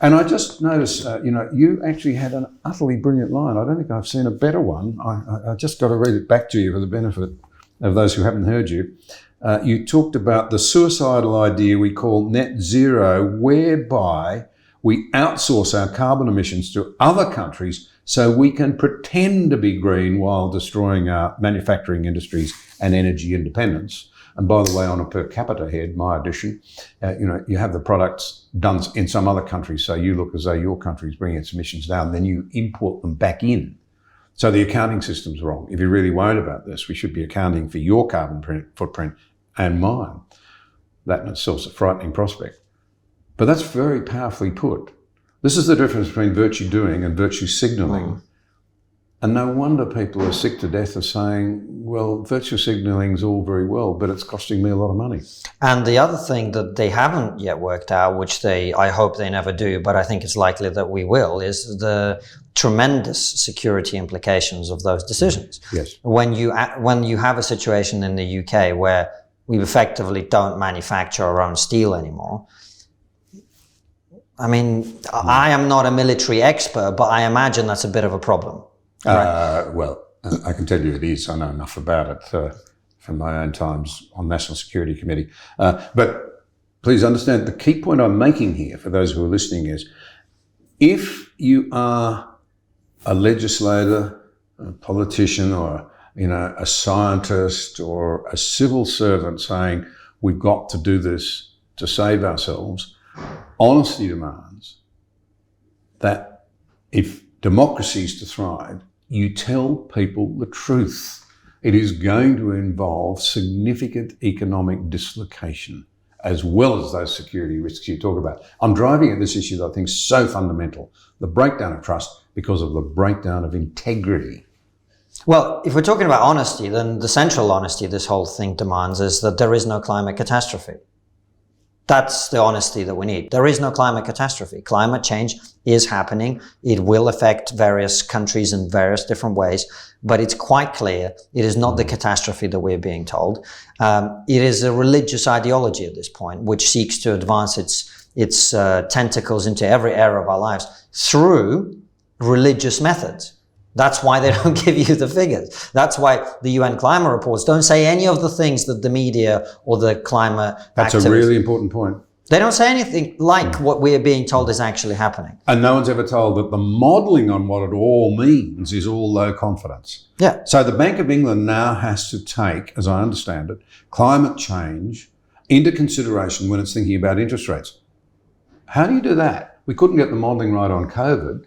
And I just noticed, you actually had an utterly brilliant line. I don't think I've seen a better one. I just got to read it back to you for the benefit of those who haven't heard you. You talked about the suicidal idea we call net zero, whereby we outsource our carbon emissions to other countries so we can pretend to be green while destroying our manufacturing industries and energy independence. And by the way, on a per capita head, my addition, you have the products done in some other countries, so you look as though your country's bringing its emissions down, then you import them back in. So the accounting system's wrong. If you're really worried about this, we should be accounting for your carbon footprint and mine. That in itself is a frightening prospect. But that's very powerfully put. This is the difference between virtue doing and virtue signalling. And no wonder people are sick to death of saying, well, virtue signalling is all very well, but it's costing me a lot of money. And the other thing that they haven't yet worked out, which I hope they never do, but I think it's likely that we will, is the tremendous security implications of those decisions. Yes. When you have a situation in the UK where we effectively don't manufacture our own steel anymore, I mean, I am not a military expert, but I imagine that's a bit of a problem. Right. I can tell you it is. I know enough about it from my own times on National Security Committee. But please understand, the key point I'm making here for those who are listening is, if you are a legislator, a politician, or a scientist or a civil servant saying we've got to do this to save ourselves, honesty demands that if democracy is to thrive, you tell people the truth. It is going to involve significant economic dislocation as well as those security risks you talk about. I'm driving at this issue that I think is so fundamental, the breakdown of trust because of the breakdown of integrity. Well, if we're talking about honesty, then the central honesty this whole thing demands is that there is no climate catastrophe. That's the honesty that we need. There is no climate catastrophe. Climate change is happening. It will affect various countries in various different ways, but it's quite clear it is not the catastrophe that we're being told. It is a religious ideology at this point, which seeks to advance its tentacles into every area of our lives through religious methods. That's why they don't give you the figures. That's why the UN climate reports don't say any of the things that the media or the climate That's activists, a really important point. They don't say anything like what we're being told is actually happening. And no one's ever told that the modelling on what it all means is all low confidence. Yeah. So the Bank of England now has to take, as I understand it, climate change into consideration when it's thinking about interest rates. How do you do that? We couldn't get the modelling right on COVID.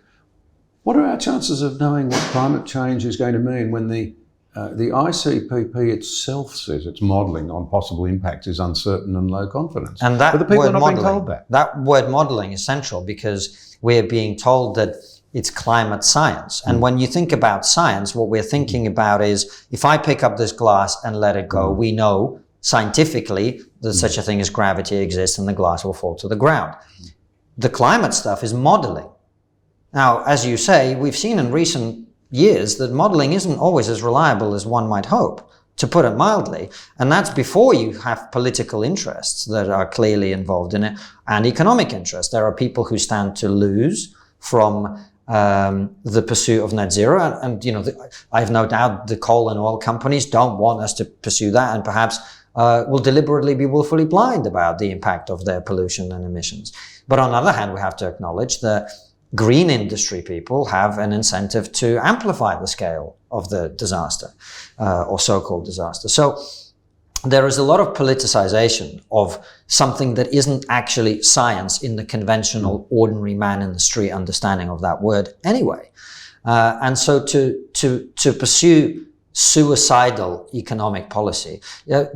What are our chances of knowing what climate change is going to mean when the ICPP itself says its modelling on possible impacts is uncertain and low confidence? And that but the people word are not modelling, being told that. That word modelling is central because we're being told that it's climate science. And when you think about science, what we're thinking about is, if I pick up this glass and let it go, we know scientifically that such a thing as gravity exists and the glass will fall to the ground. The climate stuff is modelling. Now, as you say, we've seen in recent years that modelling isn't always as reliable as one might hope, to put it mildly. And that's before you have political interests that are clearly involved in it and economic interests. There are people who stand to lose from the pursuit of net zero. And I have no doubt the coal and oil companies don't want us to pursue that and perhaps will deliberately be willfully blind about the impact of their pollution and emissions. But on the other hand, we have to acknowledge that green industry people have an incentive to amplify the scale of the disaster, or so-called disaster. So there is a lot of politicization of something that isn't actually science in the conventional, ordinary man in the street understanding of that word anyway. And so to pursue suicidal economic policy,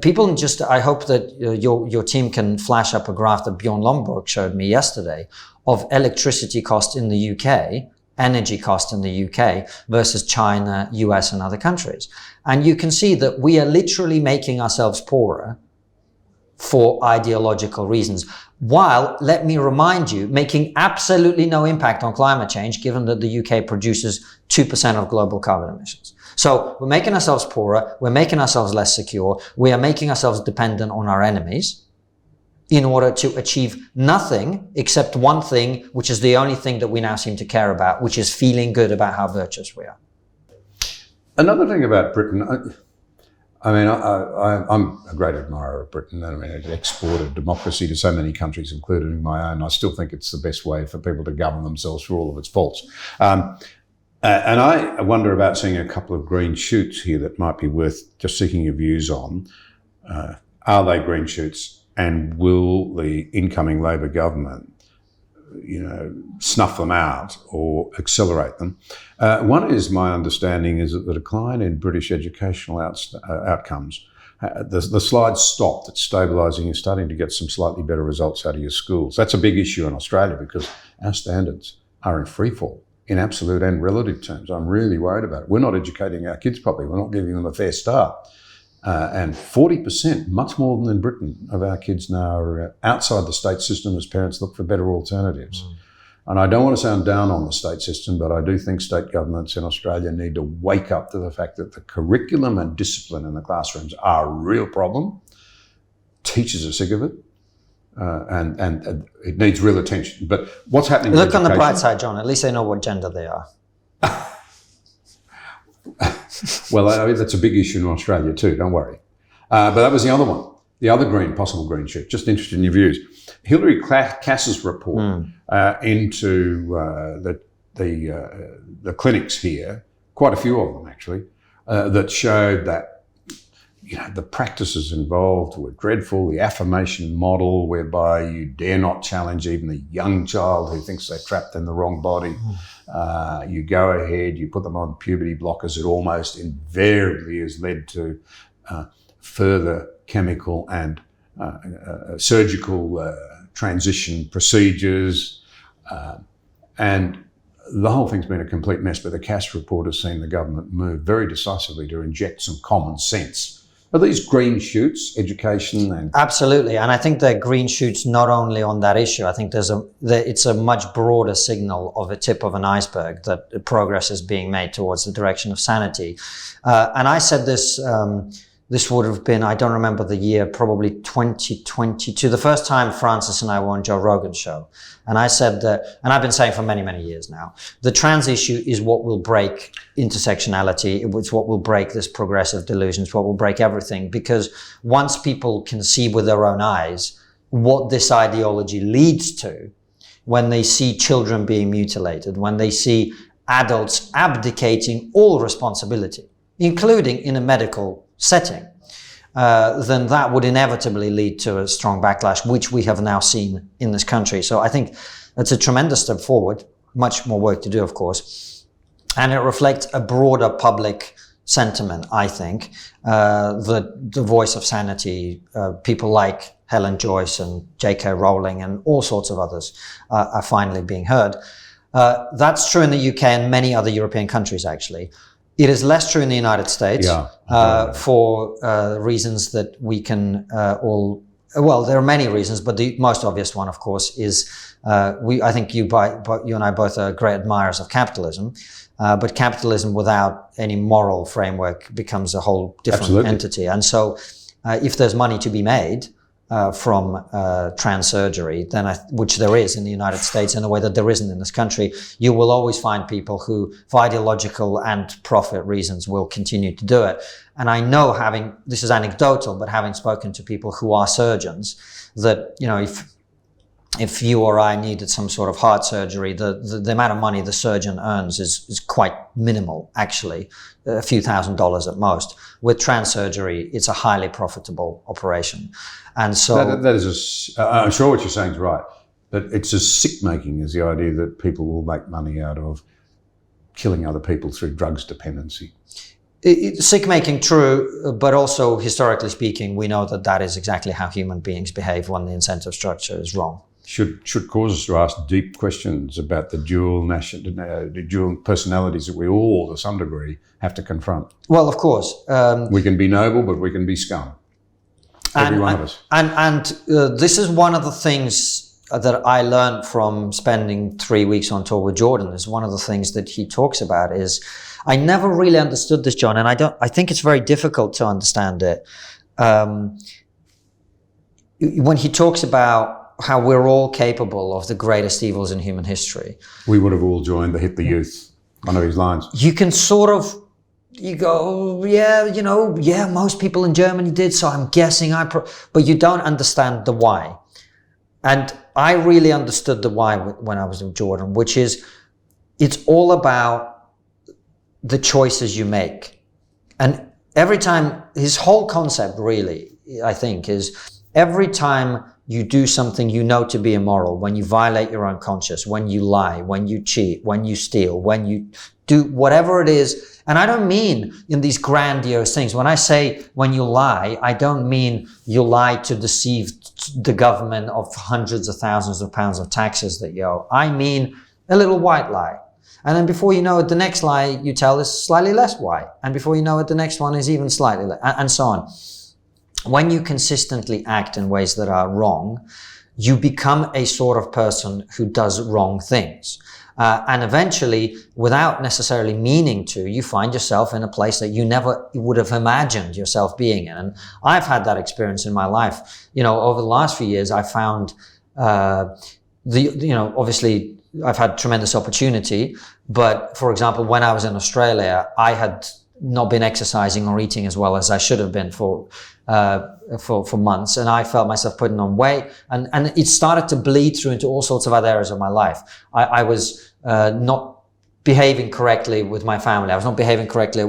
people just, I hope that your team can flash up a graph that Bjorn Lomborg showed me yesterday of electricity cost in the UK, energy cost in the UK versus China, US and other countries. And you can see that we are literally making ourselves poorer for ideological reasons, while, let me remind you, making absolutely no impact on climate change, given that the UK produces 2% of global carbon emissions. So we're making ourselves poorer, we're making ourselves less secure, we are making ourselves dependent on our enemies in order to achieve nothing except one thing, which is the only thing that we now seem to care about, which is feeling good about how virtuous we are. Another thing about Britain, I'm a great admirer of Britain. I mean, it exported democracy to so many countries, including my own. I still think it's the best way for people to govern themselves for all of its faults. And I wonder about seeing a couple of green shoots here that might be worth just seeking your views on. Are they green shoots? And will the incoming Labor government, snuff them out or accelerate them? One is, my understanding is that the decline in British educational outcomes, the slide stopped at stabilising. You're starting to get some slightly better results out of your schools. That's a big issue in Australia because our standards are in freefall in absolute and relative terms. I'm really worried about it. We're not educating our kids properly. We're not giving them a fair start. And 40%, much more than in Britain, of our kids now are outside the state system as parents look for better alternatives. And I don't want to sound down on the state system, but I do think state governments in Australia need to wake up to the fact that the curriculum and discipline in the classrooms are a real problem. Teachers are sick of it. And it needs real attention. But what's happening? Look on the bright side, John. At least they know what gender they are. Well, that's a big issue in Australia too, don't worry. But that was the other one, the other possible green shoot. Just interested in your views. Hilary Cass's report into the clinics here, quite a few of them actually, that showed that the practices involved were dreadful. The affirmation model, whereby you dare not challenge even a young child who thinks they're trapped in the wrong body. You go ahead, you put them on puberty blockers. It almost invariably has led to further chemical and surgical transition procedures. And the whole thing's been a complete mess, but the Cass report has seen the government move very decisively to inject some common sense. Are these green shoots, education? And absolutely, and I think they're green shoots not only on that issue. I think it's a much broader signal of a tip of an iceberg that progress is being made towards the direction of sanity. And I said this. This would have been, I don't remember the year, probably 2022, the first time Francis and I were on Joe Rogan's show. And I said that, and I've been saying for many, many years now, the trans issue is what will break intersectionality. It's what will break this progressive delusion. It's what will break everything. Because once people can see with their own eyes what this ideology leads to, when they see children being mutilated, when they see adults abdicating all responsibility, including in a medical setting, then that would inevitably lead to a strong backlash, which we have now seen in this country. So I think that's a tremendous step forward, much more work to do, of course. And it reflects a broader public sentiment, I think. The voice of sanity, people like Helen Joyce and J.K. Rowling and all sorts of others are finally being heard. That's true in the UK and many other European countries, actually. It is less true in the United States for reasons that we can well, there are many reasons, but the most obvious one, of course, is I think you and I both are great admirers of capitalism, but capitalism without any moral framework becomes a whole different entity. And so if there's money to be made from trans surgery, which there is in the United States in a way that there isn't in this country, you will always find people who, for ideological and profit reasons, will continue to do it. And I know, this is anecdotal, but having spoken to people who are surgeons, that if you or I needed some sort of heart surgery, the amount of money the surgeon earns is quite minimal, actually, a few $1,000s at most. With trans surgery, it's a highly profitable operation. And so I'm sure what you're saying is right, but it's as sick-making as the idea that people will make money out of killing other people through drugs dependency. Sick-making, true, but also, historically speaking, we know that is exactly how human beings behave when the incentive structure is wrong. Should cause us to ask deep questions about the dual personalities that we all, to some degree, have to confront. Well, of course. We can be noble, but we can be scum. Every one of us. And this is one of the things that I learned from spending 3 weeks on tour with Jordan is one of the things that he talks about is, I never really understood this, John, and I think it's very difficult to understand it. When he talks about how we're all capable of the greatest evils in human history. We would have all joined the Hit the Youth, one of his lines. You can sort of, you go, yeah, most people in Germany did, so I'm guessing but you don't understand the why. And I really understood the why when I was with Jordan, which is, it's all about the choices you make. And every time, his whole concept really, I think, is every time you do something you know to be immoral, when you violate your own conscience, when you lie, when you cheat, when you steal, when you do whatever it is. And I don't mean in these grandiose things. When I say when you lie, I don't mean you lie to deceive the government of hundreds of thousands of pounds of taxes that you owe. I mean a little white lie. And then before you know it, the next lie you tell is slightly less white. And before you know it, the next one is even slightly less, and so on. When you consistently act in ways that are wrong, you become a sort of person who does wrong things. And eventually, without necessarily meaning to, you find yourself in a place that you never would have imagined yourself being in. And I've had that experience in my life. Over the last few years, I found, obviously I've had tremendous opportunity. But for example, when I was in Australia, I had not been exercising or eating as well as I should have been for months, and I felt myself putting on weight, and it started to bleed through into all sorts of other areas of my life. I was not behaving correctly with my family. I was not behaving correctly.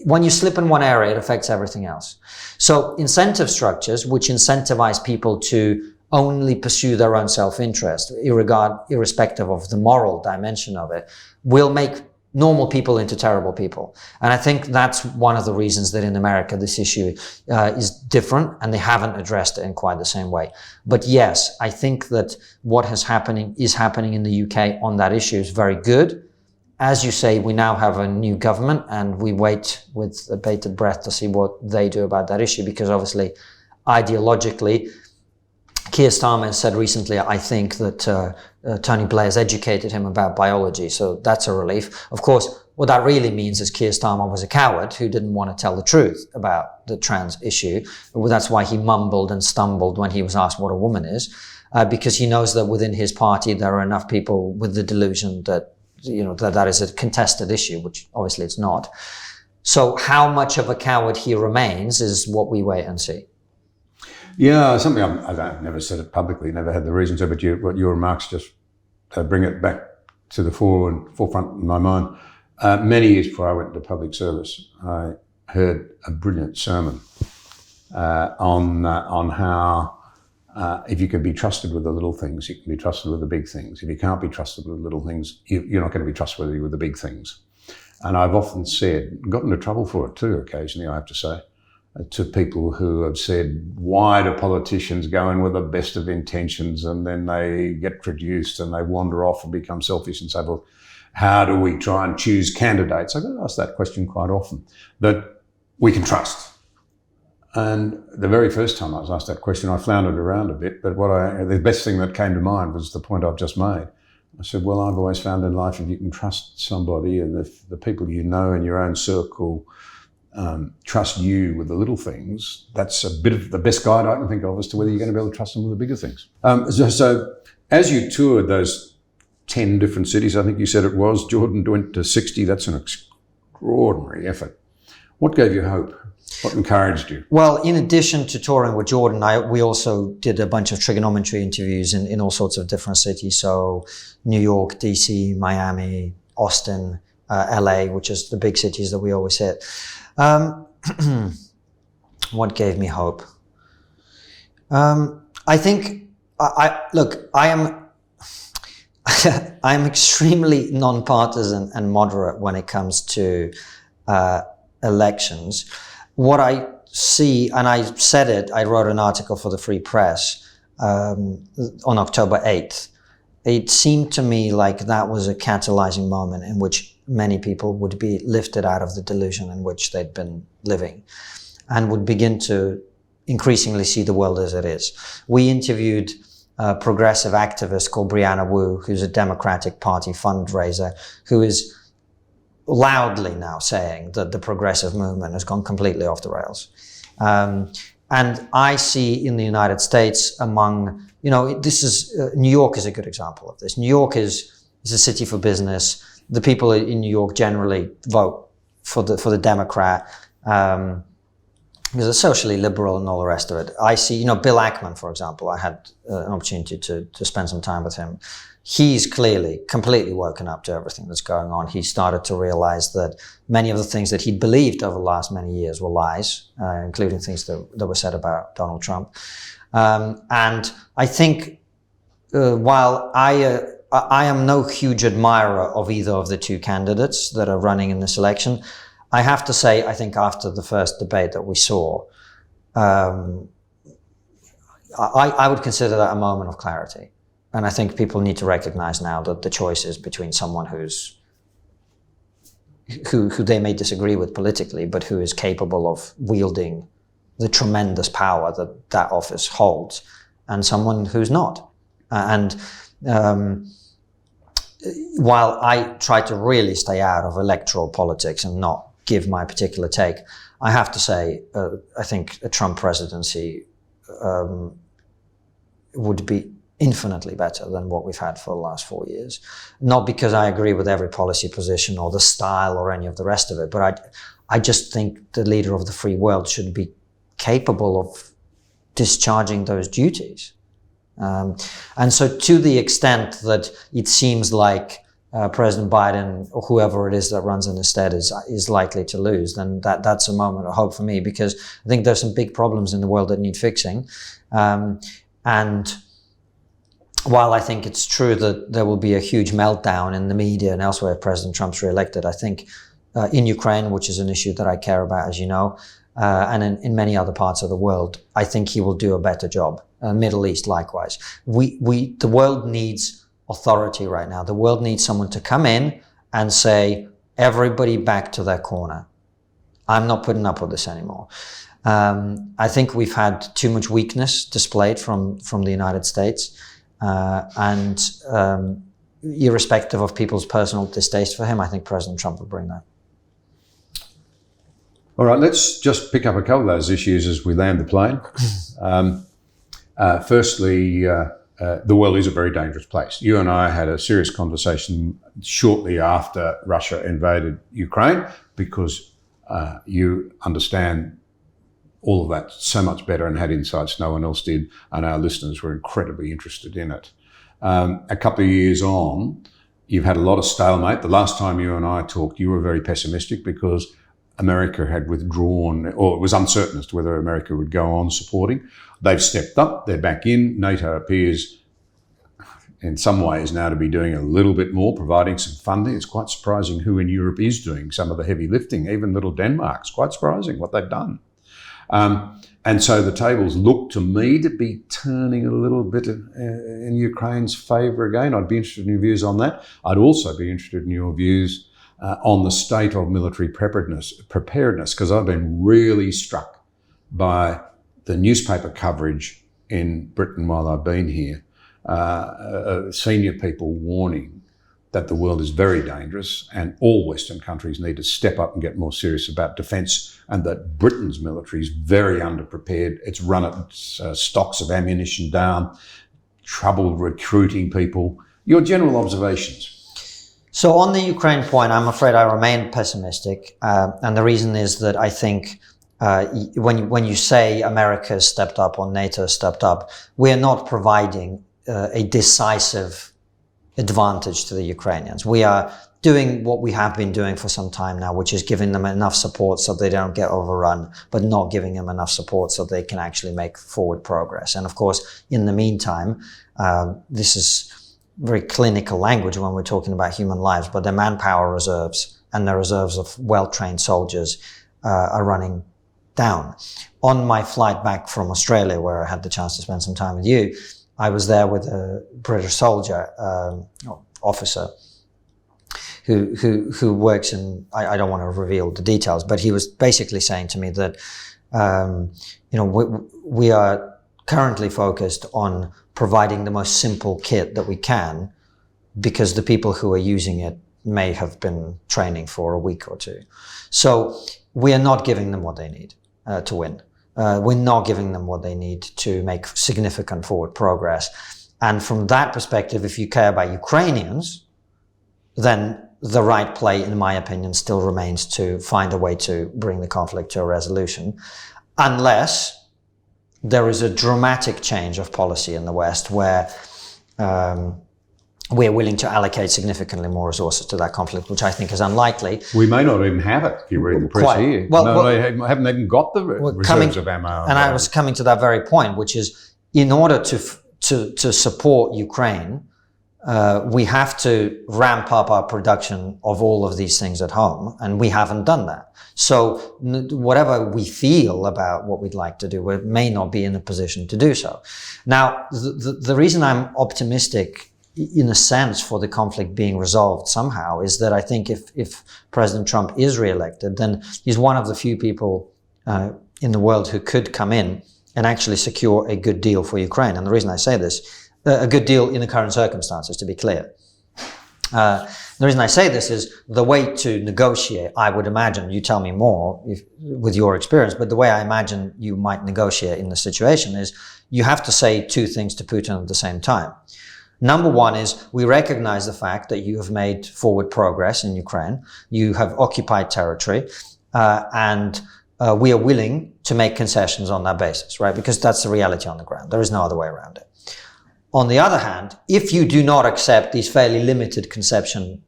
When you slip in one area, it affects everything else. So incentive structures, which incentivize people to only pursue their own self-interest, irrespective of the moral dimension of it, will make normal people into terrible people. And I think that's one of the reasons that in America this issue is different, and they haven't addressed it in quite the same way. But yes, I think that what is happening in the UK on that issue is very good. As you say, we now have a new government, and we wait with bated breath to see what they do about that issue, because obviously, ideologically, Keir Starmer said recently, I think that Tony Blair has educated him about biology, so that's a relief. Of course, what that really means is Keir Starmer was a coward who didn't want to tell the truth about the trans issue. That's why he mumbled and stumbled when he was asked what a woman is, because he knows that within his party there are enough people with the delusion that that is a contested issue, which obviously it's not. So how much of a coward he remains is what we wait and see. Yeah, something I've never said it publicly, never had the reason to, but what your remarks just bring it back to the forefront in my mind. Many years before I went into public service, I heard a brilliant sermon on how if you can be trusted with the little things, you can be trusted with the big things. If you can't be trusted with the little things, you're not going to be trustworthy with the big things. And I've often said, got into trouble for it too occasionally, I have to say, to people who have said, why do politicians go in with the best of intentions and then they get reduced and they wander off and become selfish and so forth? How do we try and choose candidates? I get asked that question quite often, that we can trust. And the very first time I was asked that question, I floundered around a bit, but the best thing that came to mind was the point I've just made. I said, well, I've always found in life, if you can trust somebody, and if the people you know in your own circle trust you with the little things, that's a bit of the best guide I can think of as to whether you're going to be able to trust them with the bigger things. So as you toured those 10 different cities, I think you said it was, Jordan went to 60, that's an extraordinary effort. What gave you hope? What encouraged you? Well, in addition to touring with Jordan, we also did a bunch of Triggernometry interviews in all sorts of different cities. So New York, DC, Miami, Austin, LA, which is the big cities that we always hit. What gave me hope? I think, I am extremely non-partisan and moderate when it comes to elections. What I see, and I said it, I wrote an article for the Free Press on October 8th. It seemed to me like that was a catalyzing moment in which many people would be lifted out of the delusion in which they'd been living and would begin to increasingly see the world as it is. We interviewed a progressive activist called Brianna Wu, who's a Democratic Party fundraiser, who is loudly now saying that the progressive movement has gone completely off the rails. And I see in the United States among, this is, New York is a good example of this. New York is a city for business. The people in New York generally vote for the Democrat, because they're socially liberal and all the rest of it. I see, Bill Ackman, for example, I had an opportunity to spend some time with him. He's clearly completely woken up to everything that's going on. He started to realize that many of the things that he'd believed over the last many years were lies, including things that were said about Donald Trump. And I think while I am no huge admirer of either of the two candidates that are running in this election, I have to say, I think after the first debate that we saw, I would consider that a moment of clarity. And I think people need to recognize now that the choice is between someone who they may disagree with politically, but who is capable of wielding the tremendous power that office holds, and someone who's not. While I try to really stay out of electoral politics and not give my particular take, I have to say, I think a Trump presidency would be infinitely better than what we've had for the last 4 years. Not because I agree with every policy position or the style or any of the rest of it, but I just think the leader of the free world should be capable of discharging those duties. And so to the extent that it seems like President Biden or whoever it is that runs in his stead is likely to lose, then that's a moment of hope for me, because I think there's some big problems in the world that need fixing. And while I think it's true that there will be a huge meltdown in the media and elsewhere if President Trump's reelected, I think in Ukraine, which is an issue that I care about, as you know, and in many other parts of the world, I think he will do a better job. Middle East, likewise. The world needs authority right now. The world needs someone to come in and say, everybody back to their corner. I'm not putting up with this anymore. I think we've had too much weakness displayed from the United States. And irrespective of people's personal distaste for him, I think President Trump will bring that. All right, let's just pick up a couple of those issues as we land the plane. Firstly, the world is a very dangerous place. You and I had a serious conversation shortly after Russia invaded Ukraine, because you understand all of that so much better and had insights no one else did, and our listeners were incredibly interested in it. A couple of years on, you've had a lot of stalemate. The last time you and I talked, you were very pessimistic because America had withdrawn, or it was uncertain as to whether America would go on supporting. They've stepped up, they're back in. NATO appears in some ways now to be doing a little bit more, providing some funding. It's quite surprising who in Europe is doing some of the heavy lifting, even little Denmark. It's quite surprising what they've done. And so the tables look to me to be turning a little bit in Ukraine's favour again. I'd be interested in your views on that. I'd also be interested in your views on the state of military preparedness, because I've been really struck by the newspaper coverage in Britain while I've been here, senior people warning that the world is very dangerous and all Western countries need to step up and get more serious about defence, and that Britain's military is very underprepared. It's run its stocks of ammunition down, trouble recruiting people. Your general observations? So on the Ukraine point, I'm afraid I remain pessimistic. And the reason is that I think when you say America has stepped up or NATO has stepped up, we're not providing a decisive advantage to the Ukrainians. We are doing what we have been doing for some time now, which is giving them enough support so they don't get overrun, but not giving them enough support so they can actually make forward progress. And of course, in the meantime, this is very clinical language when we're talking about human lives, but their manpower reserves and the reserves of well-trained soldiers are running down. On my flight back from Australia, where I had the chance to spend some time with you, I was there with a British soldier, officer, who works in, I don't want to reveal the details, but he was basically saying to me that, we are currently focused on providing the most simple kit that we can, because the people who are using it may have been training for a week or two. So we are not giving them what they need to win. We're not giving them what they need to make significant forward progress. And from that perspective, if you care about Ukrainians, then the right play, in my opinion, still remains to find a way to bring the conflict to a resolution, unless there is a dramatic change of policy in the West where we're willing to allocate significantly more resources to that conflict, which I think is unlikely. We may not even have it, if you read the press here. They haven't even got the reserves of ammo. And I was coming to that very point, which is, in order to support Ukraine, we have to ramp up our production of all of these things at home, and we haven't done that. So whatever we feel about what we'd like to do, we may not be in a position to do so. Now, the reason I'm optimistic, in a sense, for the conflict being resolved somehow is that I think if President Trump is reelected, then he's one of the few people in the world who could come in and actually secure a good deal for Ukraine. And the reason I say this, a good deal in the current circumstances, to be clear. The reason I say this is the way to negotiate, I would imagine, you tell me more with your experience, but the way I imagine you might negotiate in the situation is you have to say two things to Putin at the same time. Number one is, we recognize the fact that you have made forward progress in Ukraine. You have occupied territory, and we are willing to make concessions on that basis, right? Because that's the reality on the ground. There is no other way around it. On the other hand, if you do not accept these fairly limited concessions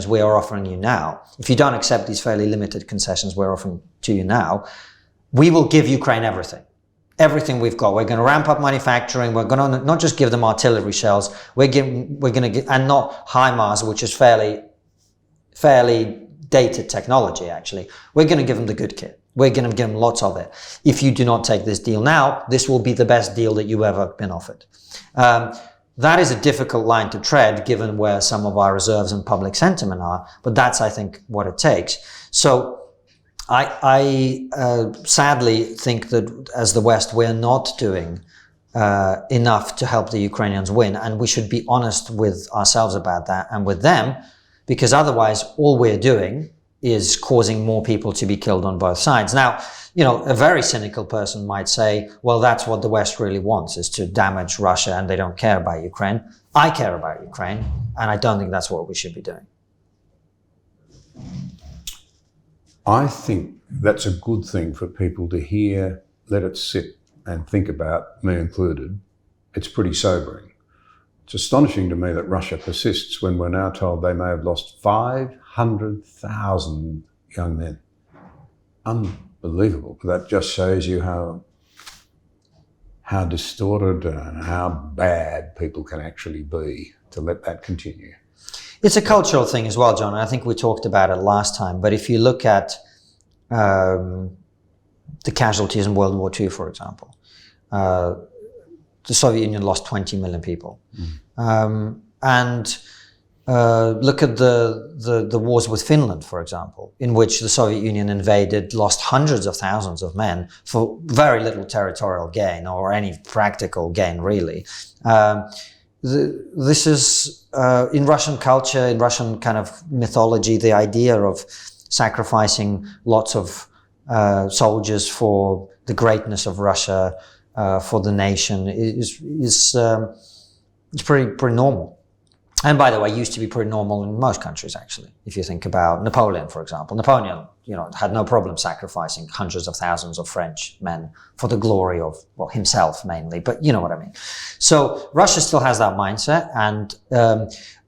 we are offering you now, if you don't accept these fairly limited concessions we're offering to you now, we will give Ukraine everything. Everything we've got. We're going to ramp up manufacturing. We're going to not just give them artillery shells. We're going to give, and not HIMARS, which is fairly dated technology, actually. We're going to give them the good kit. We're going to give them lots of it. If you do not take this deal now, this will be the best deal that you've ever been offered. That is a difficult line to tread, given where some of our reserves and public sentiment are, but that's, I think, what it takes. So I sadly think that as the West, we're not doing enough to help the Ukrainians win, and we should be honest with ourselves about that and with them, because otherwise all we're doing is causing more people to be killed on both sides. Now, a very cynical person might say, well, that's what the West really wants, is to damage Russia, and they don't care about Ukraine. I care about Ukraine, and I don't think that's what we should be doing. I think that's a good thing for people to hear, let it sit and think about, me included. It's pretty sobering. It's astonishing to me that Russia persists when we're now told they may have lost 500,000 young men. Unbelievable. That just shows you how distorted and how bad people can actually be to let that continue. It's a cultural thing as well, John. I think we talked about it last time. But if you look at the casualties in World War II, for example, the Soviet Union lost 20 million people. And look at the wars with Finland, for example, in which the Soviet Union invaded, lost hundreds of thousands of men for very little territorial gain or any practical gain, really. This is in Russian culture, in Russian kind of mythology, the idea of sacrificing lots of soldiers for the greatness of Russia, for the nation, is pretty normal. And by the way, used to be pretty normal in most countries, actually. If you think about Napoleon, for example, Napoleon, had no problem sacrificing hundreds of thousands of French men for the glory of, well, himself mainly, but you know what I mean. So Russia still has that mindset, and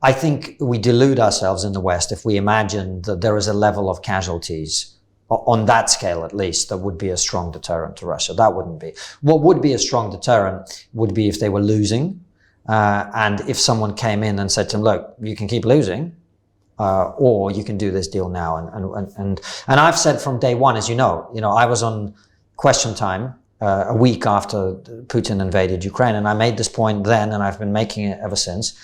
I think we delude ourselves in the West if we imagine that there is a level of casualties on that scale, at least, that would be a strong deterrent to Russia. That wouldn't be. What would be a strong deterrent would be if they were losing. And if someone came in and said to them, look, you can keep losing, or you can do this deal now. And I've said from day one, as you know, I was on Question Time a week after Putin invaded Ukraine, and I made this point then, and I've been making it ever since.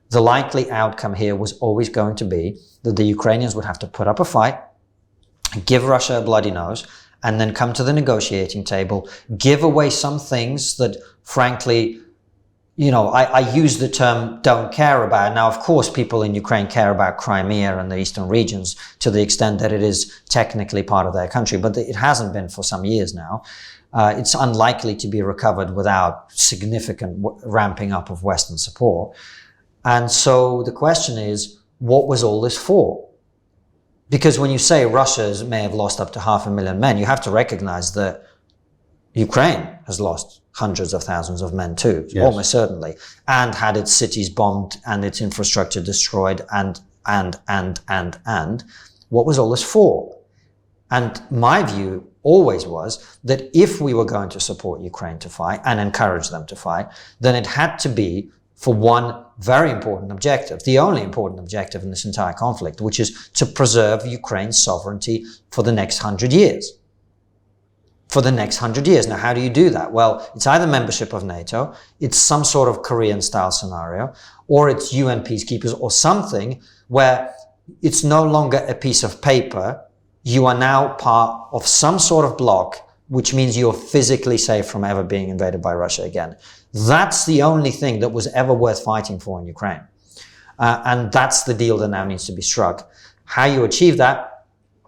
The likely outcome here was always going to be that the Ukrainians would have to put up a fight, give Russia a bloody nose, and then come to the negotiating table, give away some things that, frankly, I use the term don't care about. Now, of course, people in Ukraine care about Crimea and the eastern regions to the extent that it is technically part of their country, but it hasn't been for some years now. It's unlikely to be recovered without significant ramping up of Western support. And so the question is, what was all this for? Because when you say Russia may have lost up to 500,000 men, you have to recognize that Ukraine has lost hundreds of thousands of men too, yes, almost certainly, and had its cities bombed and its infrastructure destroyed and. What was all this for? And my view always was that if we were going to support Ukraine to fight and encourage them to fight, then it had to be for one very important objective, the only important objective in this entire conflict, which is to preserve Ukraine's sovereignty for the next 100 years. For the next 100 years. Now, how do you do that? Well, it's either membership of NATO, it's some sort of Korean-style scenario, or it's UN peacekeepers, or something where it's no longer a piece of paper. You are now part of some sort of bloc, which means you're physically safe from ever being invaded by Russia again. That's the only thing that was ever worth fighting for in Ukraine. And that's the deal that now needs to be struck. How you achieve that,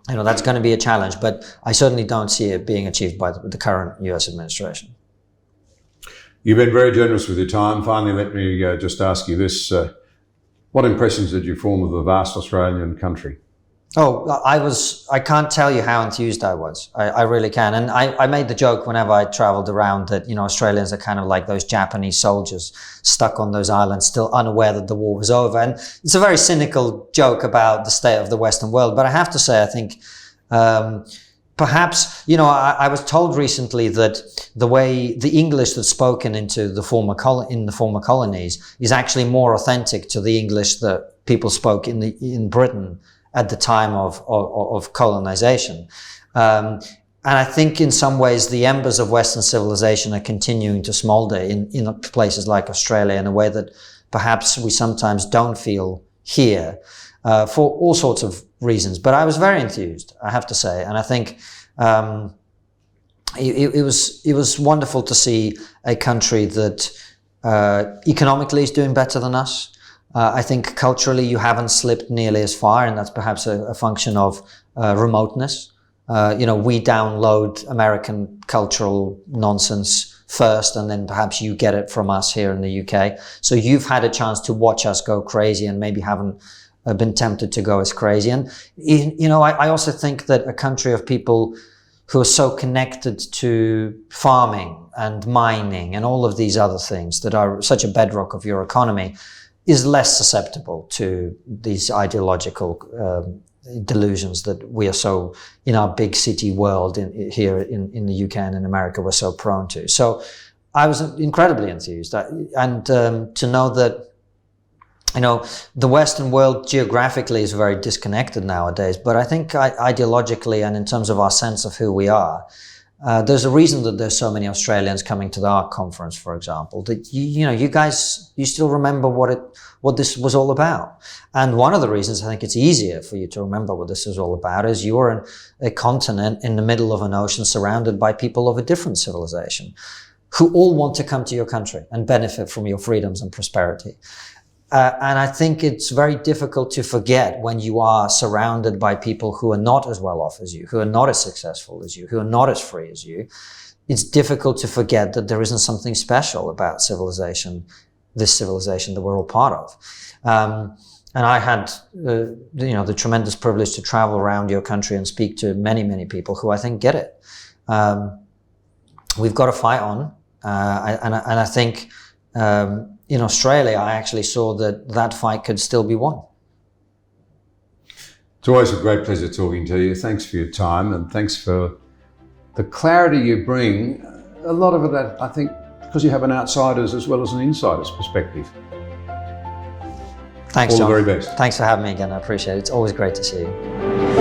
that's going to be a challenge, but I certainly don't see it being achieved by the current US administration. You've been very generous with your time. Finally, let me just ask you this. What impressions did you form of the vast Australian country? Oh, I can't tell you how enthused I was. I really can. And I made the joke whenever I traveled around that, Australians are kind of like those Japanese soldiers stuck on those islands, still unaware that the war was over. And it's a very cynical joke about the state of the Western world. But I have to say, I think, perhaps, I was told recently that the way the English that's spoken into the former colonies is actually more authentic to the English that people spoke in Britain at the time of colonization. And I think in some ways the embers of Western civilization are continuing to smolder in places like Australia in a way that perhaps we sometimes don't feel here, for all sorts of reasons. But I was very enthused, I have to say. And I think it was wonderful to see a country that economically is doing better than us. I think culturally you haven't slipped nearly as far, and that's perhaps a function of remoteness. We download American cultural nonsense first, and then perhaps you get it from us here in the UK. So you've had a chance to watch us go crazy and maybe haven't been tempted to go as crazy. And, I also think that a country of people who are so connected to farming and mining and all of these other things that are such a bedrock of your economy is less susceptible to these ideological delusions that we are so, in our big city world here in the UK and in America, we're so prone to. So I was incredibly enthused. And to know that, the Western world geographically is very disconnected nowadays, but I think ideologically and in terms of our sense of who we are, there's a reason that there's so many Australians coming to the ARC conference, for example, that you guys, you still remember what this was all about. And one of the reasons I think it's easier for you to remember what this is all about is you're in a continent in the middle of an ocean surrounded by people of a different civilization who all want to come to your country and benefit from your freedoms and prosperity. And I think it's very difficult to forget when you are surrounded by people who are not as well off as you, who are not as successful as you, who are not as free as you. It's difficult to forget that there isn't something special about civilization, this civilization that we're all part of. And I had, the tremendous privilege to travel around your country and speak to many, many people who I think get it. We've got to fight on. And I think, in Australia, I actually saw that fight could still be won. It's always a great pleasure talking to you. Thanks for your time, and thanks for the clarity you bring. A lot of it, I think, because you have an outsider's as well as an insider's perspective. Thanks, All John. the very best. Thanks for having me again. I appreciate it. It's always great to see you.